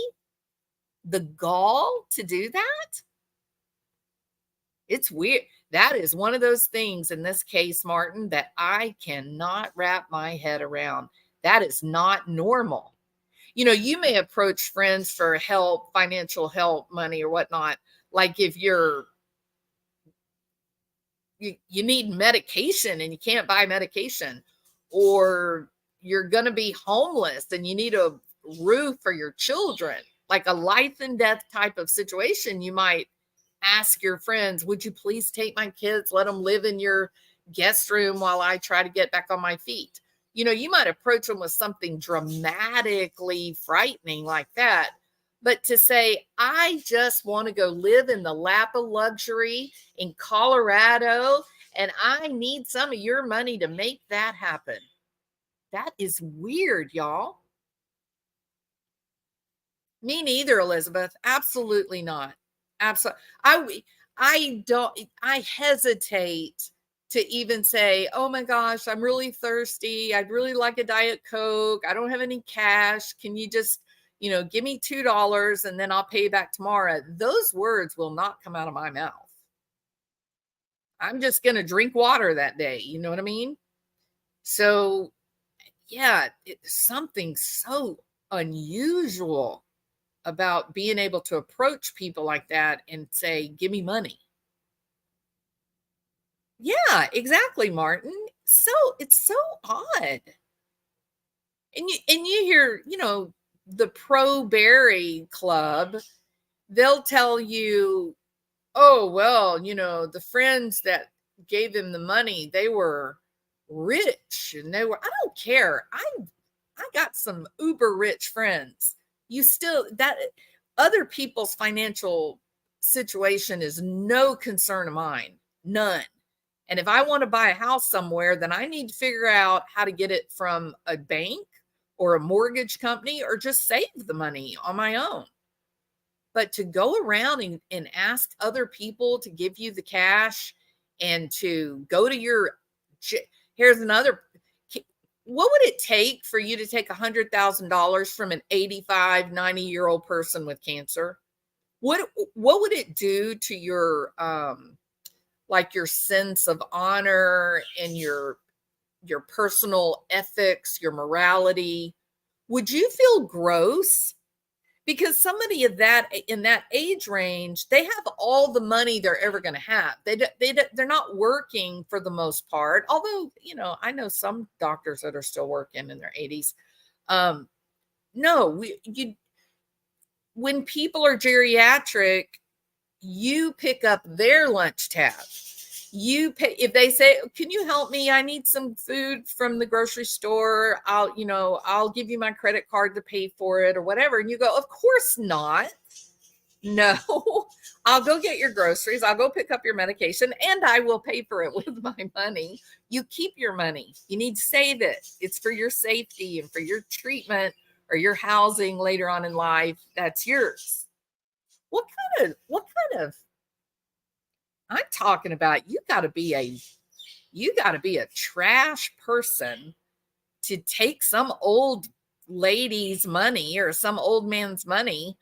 Speaker 1: the gall to do that? It's weird. That is one of those things in this case, Martin, that I cannot wrap my head around. That is not normal. You may approach friends for help, financial help, money or whatnot. Like if you need medication and you can't buy medication, or you're going to be homeless and you need a roof for your children, like a life and death type of situation, you might ask your friends, "Would you please take my kids, let them live in your guest room while I try to get back on my feet?" You might approach them with something dramatically frightening like that. But to say, "I just want to go live in the lap of luxury in Colorado, and I need some of your money to make that happen." That is weird, y'all. Me neither, Elizabeth. Absolutely not. Absolutely. I don't I hesitate to even say, "Oh my gosh, I'm really thirsty. I'd really like a Diet Coke. I don't have any cash. Can you just, give me $2 and then I'll pay you back tomorrow." Those words will not come out of my mouth. I'm just going to drink water that day. You know what I mean? So, yeah, it's something so unusual about being able to approach people like that and say, "Give me money." Yeah, exactly, Martin. So it's so odd. And you hear, the pro berry club, they'll tell you, "Oh, well, the friends that gave him the money, they were rich and I don't care. I got some uber rich friends." You still that other people's financial situation is no concern of mine. None. And if I want to buy a house somewhere, then I need to figure out how to get it from a bank or a mortgage company or just save the money on my own. But to go around and ask other people to give you the cash and to go to here's another, what would it take for you to take $100,000 from an 85, 90-year-old person with cancer? What would it do to your like your sense of honor and your personal ethics, your morality? Would you feel gross? Because somebody of that in that age range, they have all the money they're ever going to have. They're not working for the most part. Although, I know some doctors that are still working in their 80s. No, when people are geriatric, you pick up their lunch tab. You pay if they say, "Can you help me? I need some food from the grocery store. I'll give you my credit card to pay for it," or whatever. And you go, "Of course not. No, I'll go get your groceries. I'll go pick up your medication and I will pay for it with my money." You keep your money. You need to save it. It's for your safety and for your treatment or your housing later on in life. That's yours. What kind of I'm talking about, you got to be a trash person to take some old lady's money or some old man's money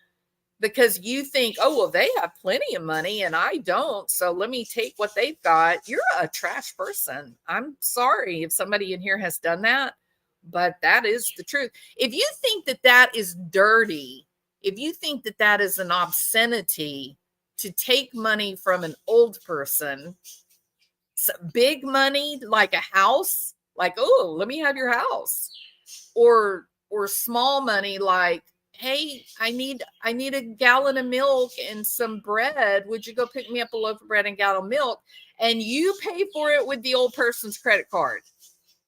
Speaker 1: because you think, "Oh, well, they have plenty of money and I don't, so let me take what they've got." You're a trash person. I'm sorry if somebody in here has done that, but that is the truth. If you think that that is dirty, if you think that that is an obscenity to take money from an old person, big money like a house, like, "Oh, let me have your house," or small money like, "Hey, I need a gallon of milk and some bread. Would you go pick me up a loaf of bread and a gallon of milk?" And you pay for it with the old person's credit card.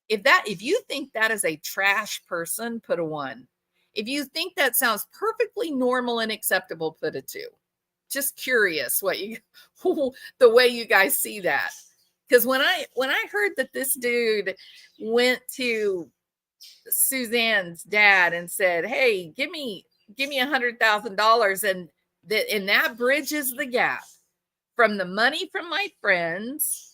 Speaker 1: If you think that is a trash person, put a 1. If you think that sounds perfectly normal and acceptable, put a 2. Just curious what you the way you guys see that. Because when I heard that this dude went to Suzanne's dad and said, "Hey, give me $100,000. And that bridges the gap from the money from my friends.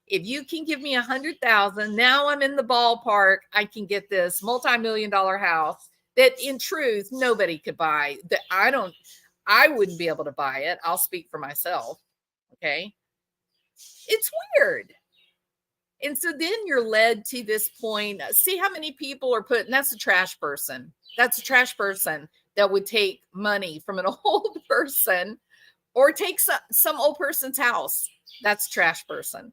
Speaker 1: If you can give me 100,000, now I'm in the ballpark. I can get this multi-million-dollar house that in truth, nobody could buy. That I wouldn't be able to buy it. I'll speak for myself. Okay. It's weird. And so then you're led to this point. See how many people are putting, that's a trash person. That's a trash person that would take money from an old person or take some old person's house. That's a trash person.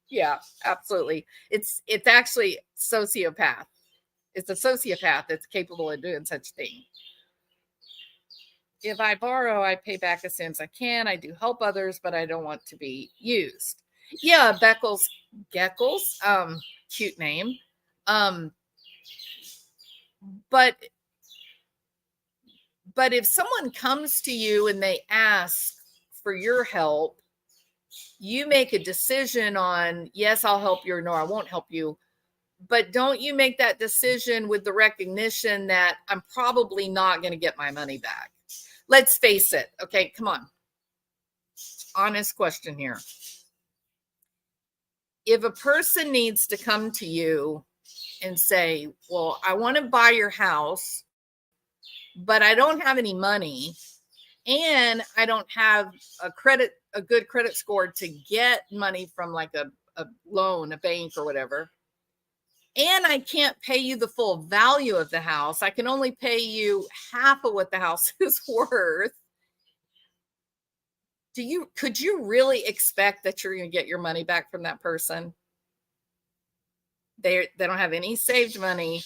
Speaker 1: Yeah, absolutely. It's actually sociopath. It's a sociopath that's capable of doing such a thing. If I borrow, I pay back as soon as I can. I do help others, but I don't want to be used. Yeah, Geckles, cute name. But if someone comes to you and they ask for your help, you make a decision on, yes, I'll help you, or no, I won't help you. But don't you make that decision with the recognition that I'm probably not going to get my money back. Let's face it. Okay, come on. Honest question here. If a person needs to come to you and say, well, I want to buy your house, but I don't have any money and I don't have a good credit score to get money from like a loan, a bank or whatever. And I can't pay you the full value of the house. I can only pay you half of what the house is worth. Could you really expect that you're going to get your money back from that person? They don't have any saved money.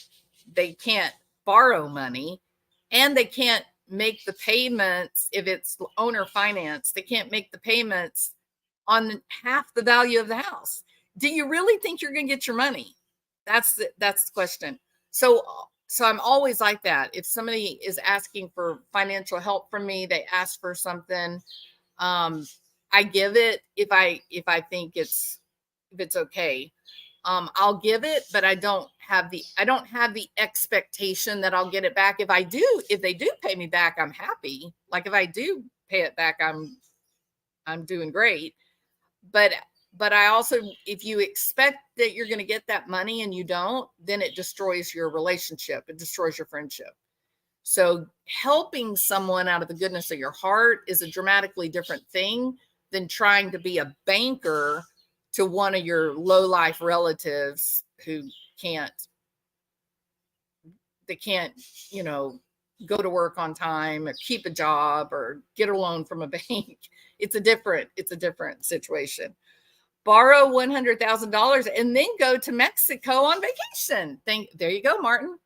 Speaker 1: They can't borrow money, and they can't make the payments. If it's owner finance, they can't make the payments on half the value of the house. Do you really think you're going to get your money? That's the question. So I'm always like that. If somebody is asking for financial help from me, they ask for something, I give it if I think it's okay. I'll give it, but I don't have the expectation that I'll get it back. If they do pay me back, I'm happy. Like if I do pay it back, I'm doing great. But I also, if you expect that you're going to get that money and you don't, then it destroys your relationship. It destroys your friendship. So helping someone out of the goodness of your heart is a dramatically different thing than trying to be a banker to one of your low life relatives who can't, go to work on time or keep a job or get a loan from a bank. It's a different situation. Borrow $100,000 and then go to Mexico on vacation. There you go, Martin.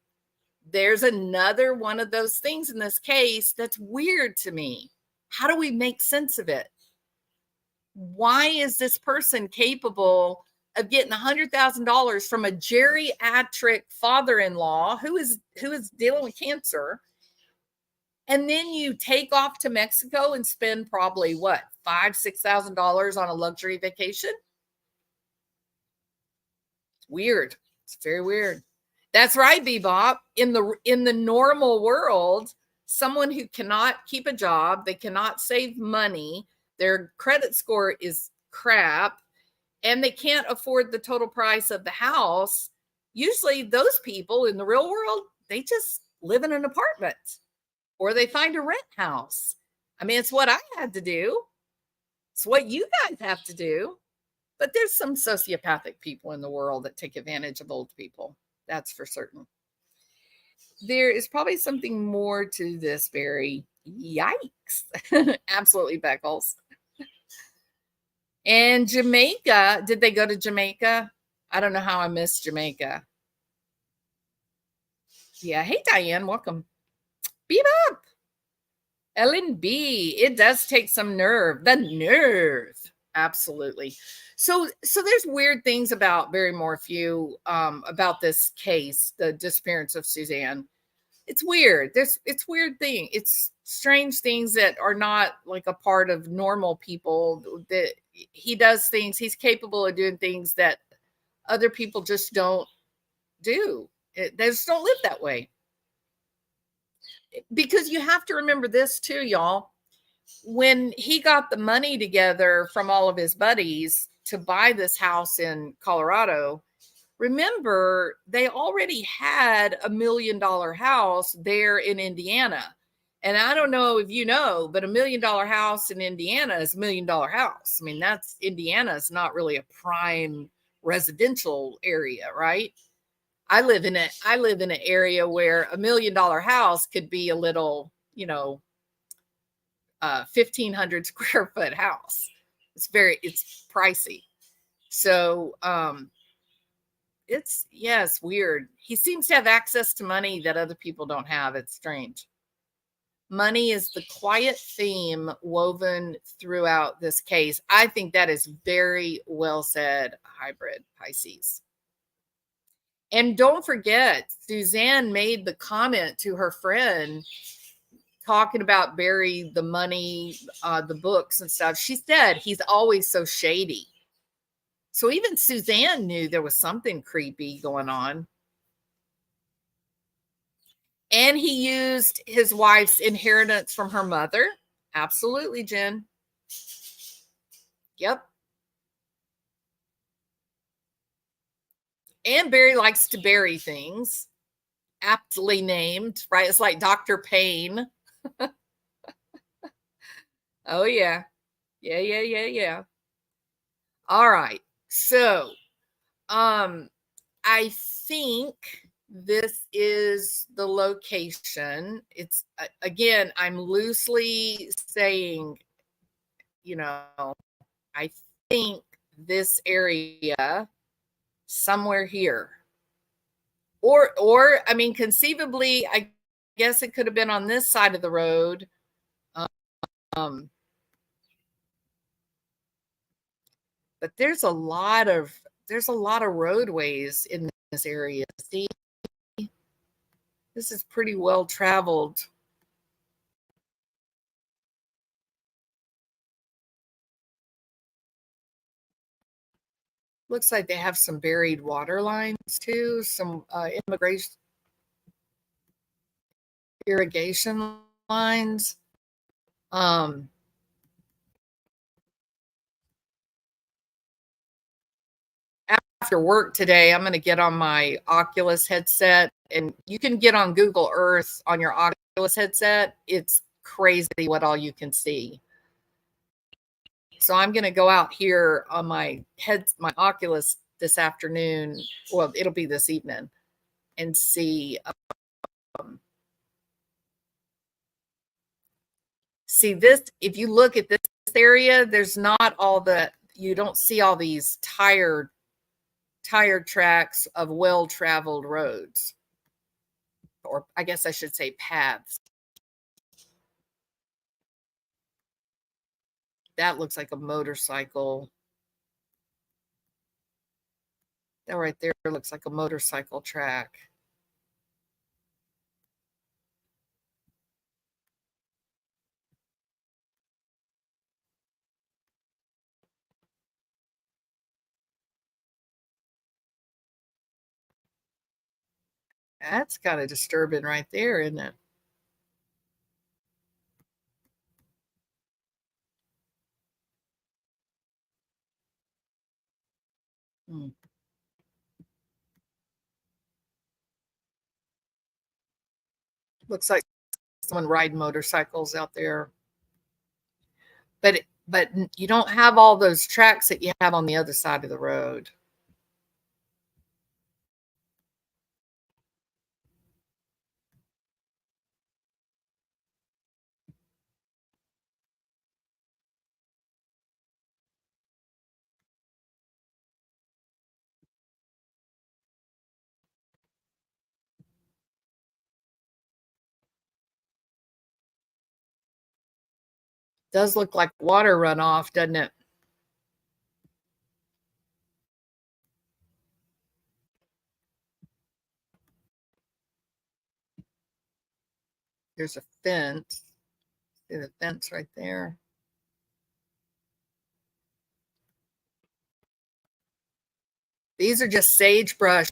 Speaker 1: There's another one of those things in this case that's weird to me. How do we make sense of it? Why is this person capable of getting $100,000 from a geriatric father-in-law who is dealing with cancer? And then you take off to Mexico and spend probably what, $5,000-$6,000 on a luxury vacation? It's weird. It's very weird. That's right, Bebop. In the normal world, someone who cannot keep a job, they cannot save money, their credit score is crap, and they can't afford the total price of the house. Usually those people in the real world, they just live in an apartment or they find a rent house. I mean, it's what I had to do. It's what you guys have to do. But there's some sociopathic people in the world that take advantage of old people. That's for certain. There is probably something more to this, Barry. Yikes. Absolutely, Beckles. And Jamaica, did they go to Jamaica? I don't know how I missed Jamaica. Yeah. Hey, Diane, welcome. Beat up. Ellen B. It does take some nerve. The nerve. Absolutely. So there's weird things about Barry Morphew, about this case, the disappearance of Suzanne. It's weird. It's weird thing. It's strange things that are not like a part of normal people. That he does things. He's capable of doing things that other people just don't do. They just don't live that way. because you have to remember this too, y'all. When he got the money together from all of his buddies to buy this house in Colorado, remember they already had $1 million house there in Indiana. And I don't know if you know, but $1 million house in Indiana is $1 million house. I mean, that's Indiana is not really a prime residential area, right? I live in an area where $1 million house could be a little, 1,500 square foot house. It's pricey. So it's weird. He seems to have access to money that other people don't have. It's strange. Money is the quiet theme woven throughout this case. I think that is very well said, hybrid Pisces. And don't forget, Suzanne made the comment to her friend talking about Barry, the money, the books and stuff. She said he's always so shady. So even Suzanne knew there was something creepy going on. And he used his wife's inheritance from her mother. Absolutely, Jen. Yep. And Barry likes to bury things, aptly named, right? It's like Dr. Payne. Oh, yeah. Yeah. All right. So, I think this is the location. It's again, I'm loosely saying, I think this area somewhere here. Or I mean, conceivably, I guess it could have been on this side of the road. Um, but there's a lot of roadways in this area. See, this is pretty well traveled. Looks like they have some buried water lines too, some irrigation lines. After work today, I'm going to get on my Oculus headset, and you can get on Google Earth on your Oculus headset. It's crazy what all you can see. So I'm going to go out here on my Oculus this afternoon. Well, it'll be this evening, and see this. If you look at this area, there's not you don't see all these tire tracks of well-traveled roads, or I guess I should say paths. That looks like a motorcycle. That right there looks like a motorcycle track. That's kind of disturbing right there, isn't it? Hmm. Looks like someone riding motorcycles out there. But you don't have all those tracks that you have on the other side of the road. Does look like water runoff, doesn't it? There's a fence. See the fence right there? These are just sagebrush,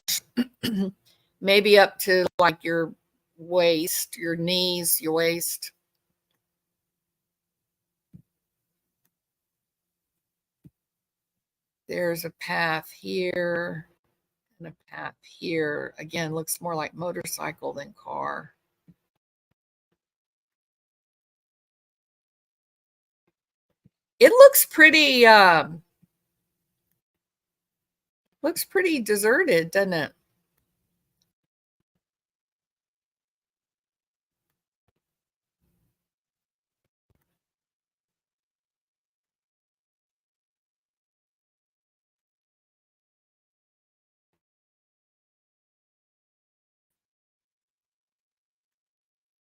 Speaker 1: maybe up to like your waist, your knees, your waist. There's a path here and a path here. Again, looks more like motorcycle than car. It looks pretty deserted, doesn't it?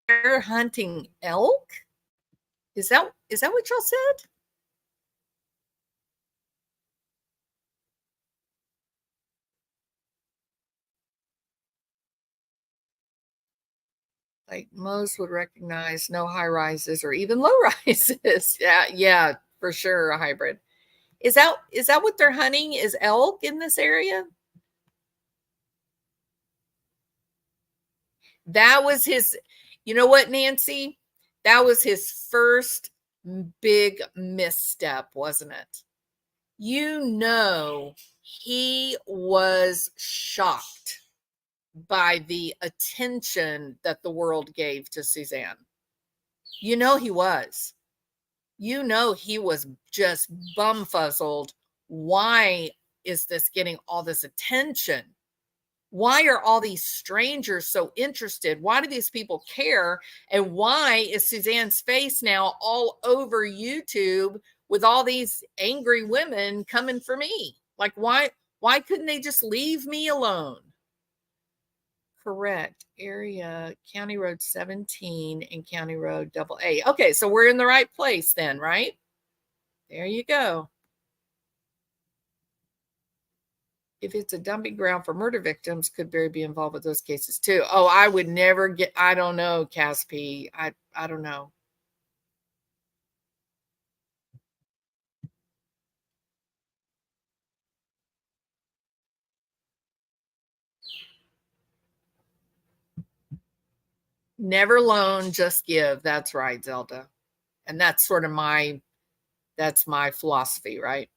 Speaker 1: They're hunting elk? Is that what y'all said? Like most would recognize no high rises or even low rises. Yeah, yeah, for sure a hybrid. Is that what they're hunting? Is elk in this area? That was his, you know what, Nancy? That was his first big misstep, wasn't it? You know, he was shocked by the attention that the world gave to Suzanne. You know, he was. You know, he was just bumfuzzled. Why is this getting all this attention? Why are all these strangers so interested? Why do these people care? And why is Suzanne's face now all over YouTube with all these angry women coming for me? Like, why couldn't they just leave me alone? Correct. Area County Road 17 and County Road double A. Okay, so we're in the right place then, right? There you go. If it's a dumping ground for murder victims, could Barry be involved with those cases too? Oh, I would never get, I don't know, Caspi. I don't know. Never loan, just give. That's right, Zelda. And that's sort of that's my philosophy, right?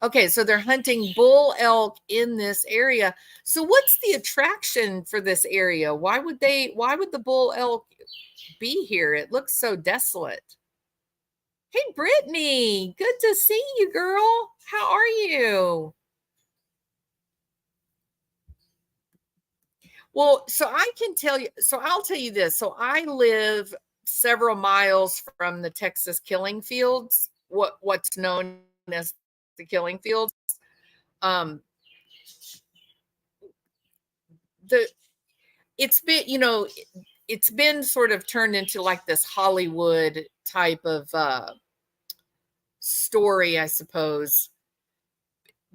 Speaker 1: Okay, so they're hunting bull elk in this area. So what's the attraction for this area? Why would the bull elk be here? It looks so desolate. Hey, Brittany, good to see you, girl. How are you? Well, so I can tell you, so I'll tell you this. So I live several miles from the Texas killing fields, what's known as the killing fields. Um, the it's been, it's been sort of turned into like this Hollywood type of story, I suppose.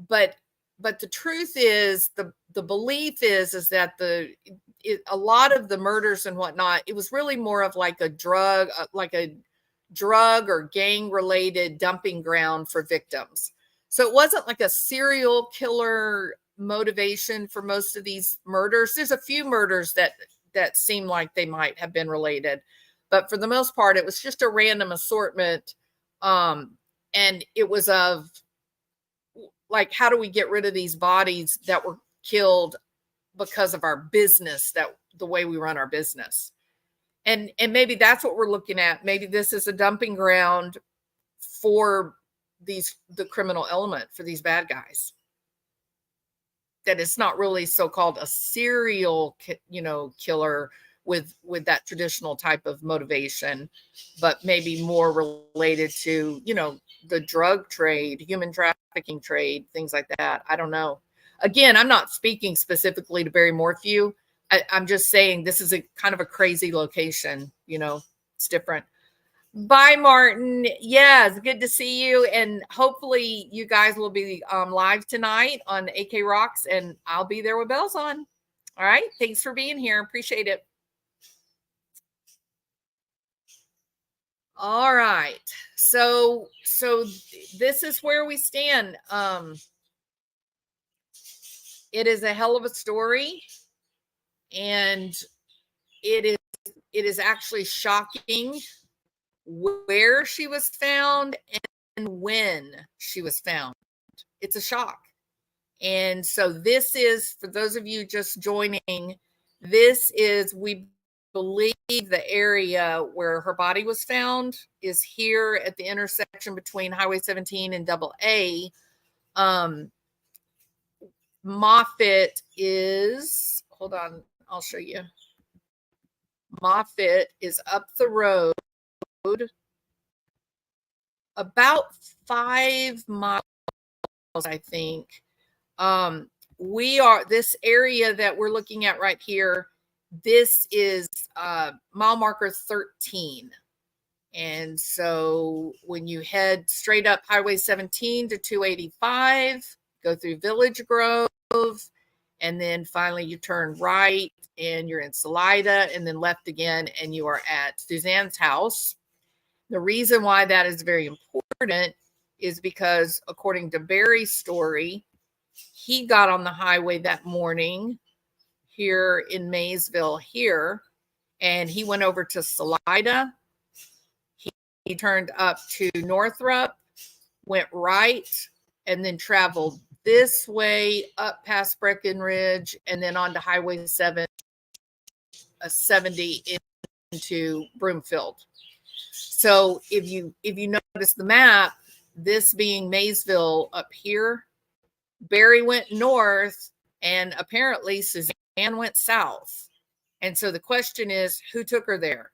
Speaker 1: But the truth is, the belief is that a lot of the murders and whatnot, it was really more of like a drug or gang related dumping ground for victims. So it wasn't like a serial killer motivation for most of these murders. There's a few murders that seem like they might have been related, but for the most part, it was just a random assortment. And it was of like, how do we get rid of these bodies that were killed because of our business, that the way we run our business? And maybe that's what we're looking at. Maybe this is a dumping ground for the criminal element, for these bad guys, that it's not really so-called a serial killer with that traditional type of motivation, but maybe more related to the drug trade, human trafficking trade, things like that. I don't know. Again, I'm not speaking specifically to Barry Morphew. I'm just saying this is a kind of a crazy location. It's different. Bye, Martin. Yes, good to see you. And hopefully you guys will be live tonight on AK Rocks, and I'll be there with bells on. All right. Thanks for being here. Appreciate it. All right. So this is where we stand. It is a hell of a story. And it is actually shocking where she was found and when she was found. It's a shock. And so this is, for those of you just joining, this is, we believe the area where her body was found is here at the intersection between Highway 17 and Double A. Moffat is, hold on, I'll show you. Moffat is up the road about 5 miles, I think. We are, this area that we're looking at right here, this is mile marker 13. And so when you head straight up Highway 17 to 285, go through Village Grove, and then finally you turn right and you're in Salida, and then left again and you are at Suzanne's house. The reason why that is very important is because, according to Barry's story, he got on the highway that morning here in Maysville here, and he went over to Salida. He turned up to Northrop, went right, and then traveled this way up past Breckenridge and then onto Highway 70 into Broomfield. So if you notice the map, this being Maysville up here, Barry went north and apparently Suzanne went south. And so the question is, who took her there?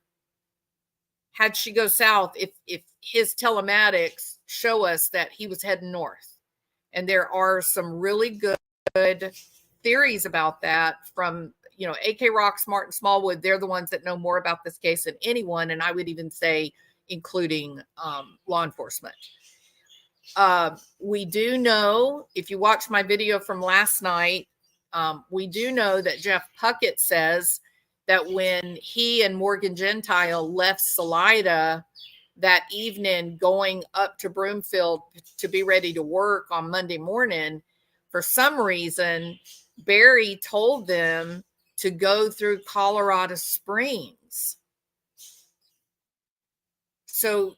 Speaker 1: How'd she go south if his telematics show us that he was heading north? And there are some really good theories about that from, AK Rocks, Martin Smallwood. They're the ones that know more about this case than anyone. And I would even say, including law enforcement. We do know, if you watch my video from last night, we do know that Jeff Puckett says that when he and Morgan Gentile left Salida that evening going up to Broomfield to be ready to work on Monday morning, for some reason, Barry told them to go through Colorado Springs. So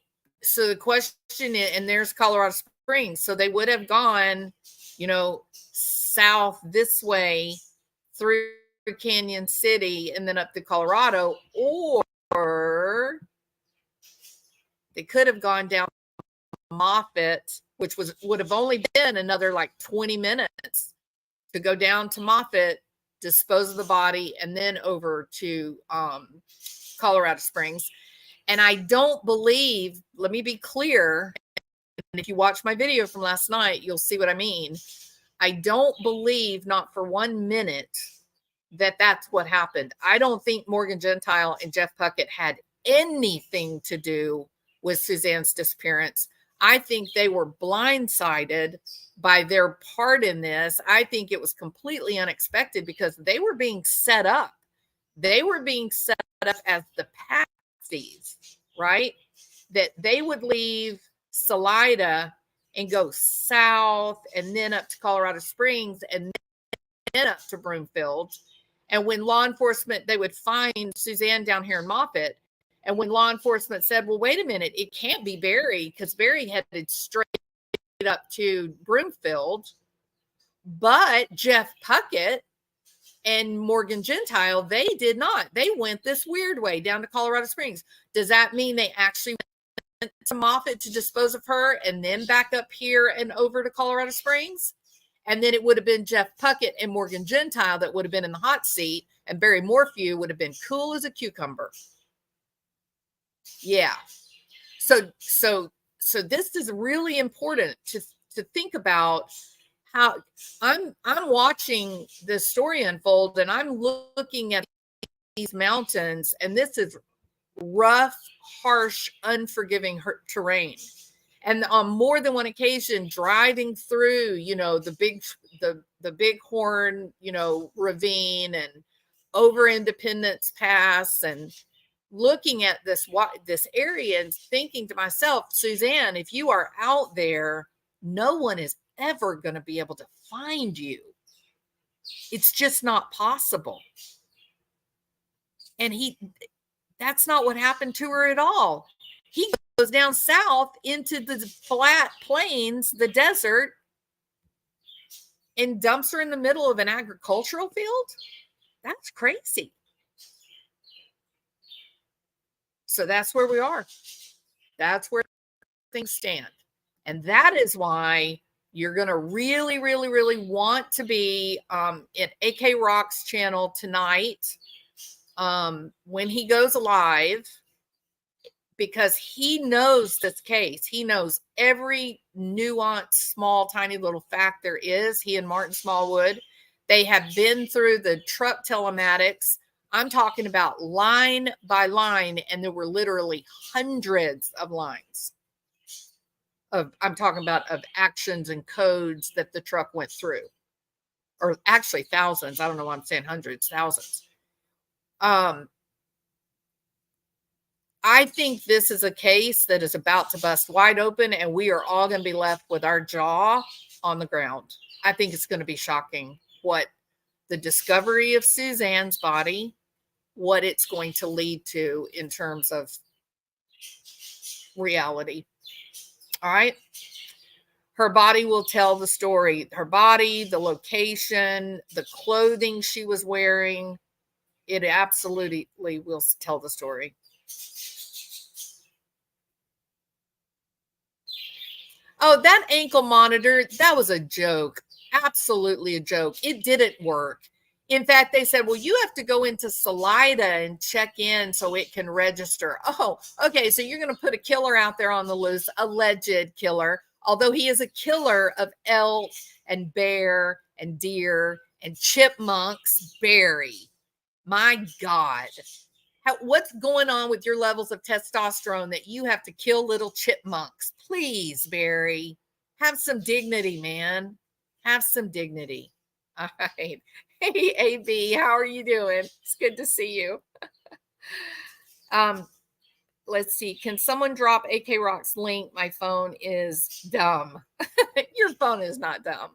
Speaker 1: the question is, and there's Colorado Springs, so they would have gone, south this way through Canyon City and then up to Colorado, or they could have gone down Moffat, which would have only been another like 20 minutes to go down to Moffat, dispose of the body, and then over to Colorado Springs. And I don't believe, let me be clear, and if you watch my video from last night, you'll see what I mean. I don't believe, not for 1 minute, that that's what happened. I don't think Morgan Gentile and Jeff Puckett had anything to do with Suzanne's disappearance. I think they were blindsided by their part in this. I think it was completely unexpected because they were being set up. They were being set up as the patsies, right? That they would leave Salida and go south and then up to Colorado Springs and then up to Broomfield. And when law enforcement, they would find Suzanne down here in Moffat. And when law enforcement said, well, wait a minute, it can't be Barry, because Barry headed straight up to Broomfield. But Jeff Puckett and Morgan Gentile, they did not. They went this weird way down to Colorado Springs. Does that mean they actually went to Moffat to dispose of her and then back up here and over to Colorado Springs? And then it would have been Jeff Puckett and Morgan Gentile that would have been in the hot seat, and Barry Morphew would have been cool as a cucumber. Yeah. So this is really important to think about. How I'm watching this story unfold, and I'm looking at these mountains, and this is rough, harsh, unforgiving terrain. And on more than one occasion, driving through, the Bighorn, ravine and over Independence Pass, and looking at this area and thinking to myself, Suzanne, if you are out there, no one is ever going to be able to find you. It's just not possible. And that's not what happened to her at all. He goes down south into the flat plains, the desert, and dumps her in the middle of an agricultural field. That's crazy. So that's where we are. That's where things stand. And that is why you're going to really, really, really want to be in AK Rock's channel tonight when he goes live, because he knows this case. He knows every nuanced, small, tiny little fact there is. He and Martin Smallwood, they have been through the truck telematics. I'm talking about line by line, and there were literally hundreds of lines I'm talking about of actions and codes that the truck went through, or actually thousands. I don't know why I'm saying hundreds, thousands. I think this is a case that is about to bust wide open, and we are all going to be left with our jaw on the ground. I think it's going to be shocking what the discovery of Suzanne's body, what it's going to lead to in terms of reality. All right. Her body will tell the story. Her body, the location, the clothing she was wearing, it absolutely will tell the story. Oh, that ankle monitor, that was a joke. Absolutely a joke. It didn't work. In fact, they said, well, you have to go into Salida and check in so it can register. Oh, okay. So you're going to put a killer out there on the loose, alleged killer, although he is a killer of elk and bear and deer and chipmunks. Barry, my God. What's going on with your levels of testosterone that you have to kill little chipmunks? Please, Barry, have some dignity, man. Have some dignity. All right. Hey, AB, how are you doing? It's good to see you. Let's see. Can someone drop AK Rock's link? My phone is dumb. Your phone is not dumb.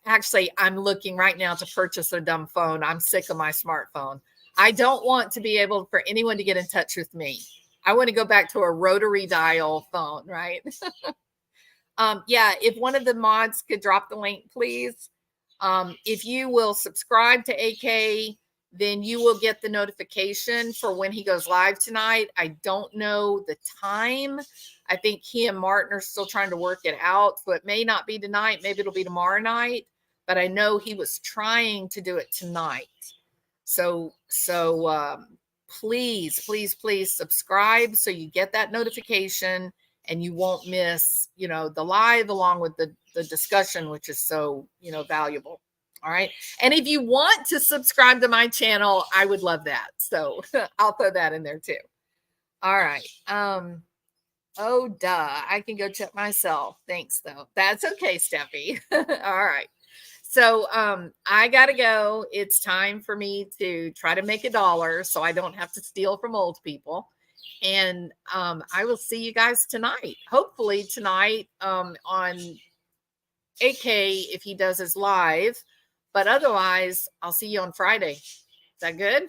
Speaker 1: Actually, I'm looking right now to purchase a dumb phone. I'm sick of my smartphone. I don't want to be able for anyone to get in touch with me. I want to go back to a rotary dial phone, right? Yeah, if one of the mods could drop the link, please. If you will subscribe to AK, then you will get the notification for when he goes live tonight. I don't know the time. I think he and Martin are still trying to work it out. So it may not be tonight. Maybe it'll be tomorrow night. But I know he was trying to do it tonight. So please, please, please subscribe so you get that notification and you won't miss, the live along with the discussion, which is so, valuable. All right. And if you want to subscribe to my channel, I would love that. So I'll throw that in there too. All right. Oh, duh. I can go check myself. Thanks, though. That's okay, Steffi. All right. So I got to go. It's time for me to try to make $1 so I don't have to steal from old people. And I will see you guys tonight. Hopefully tonight on AK if he does his live. But otherwise, I'll see you on Friday. Is that good?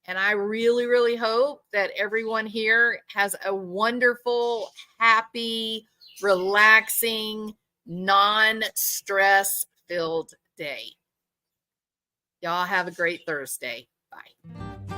Speaker 1: And I really, really hope that everyone here has a wonderful, happy, relaxing, non-stress filled day. Y'all have a great Thursday. Bye.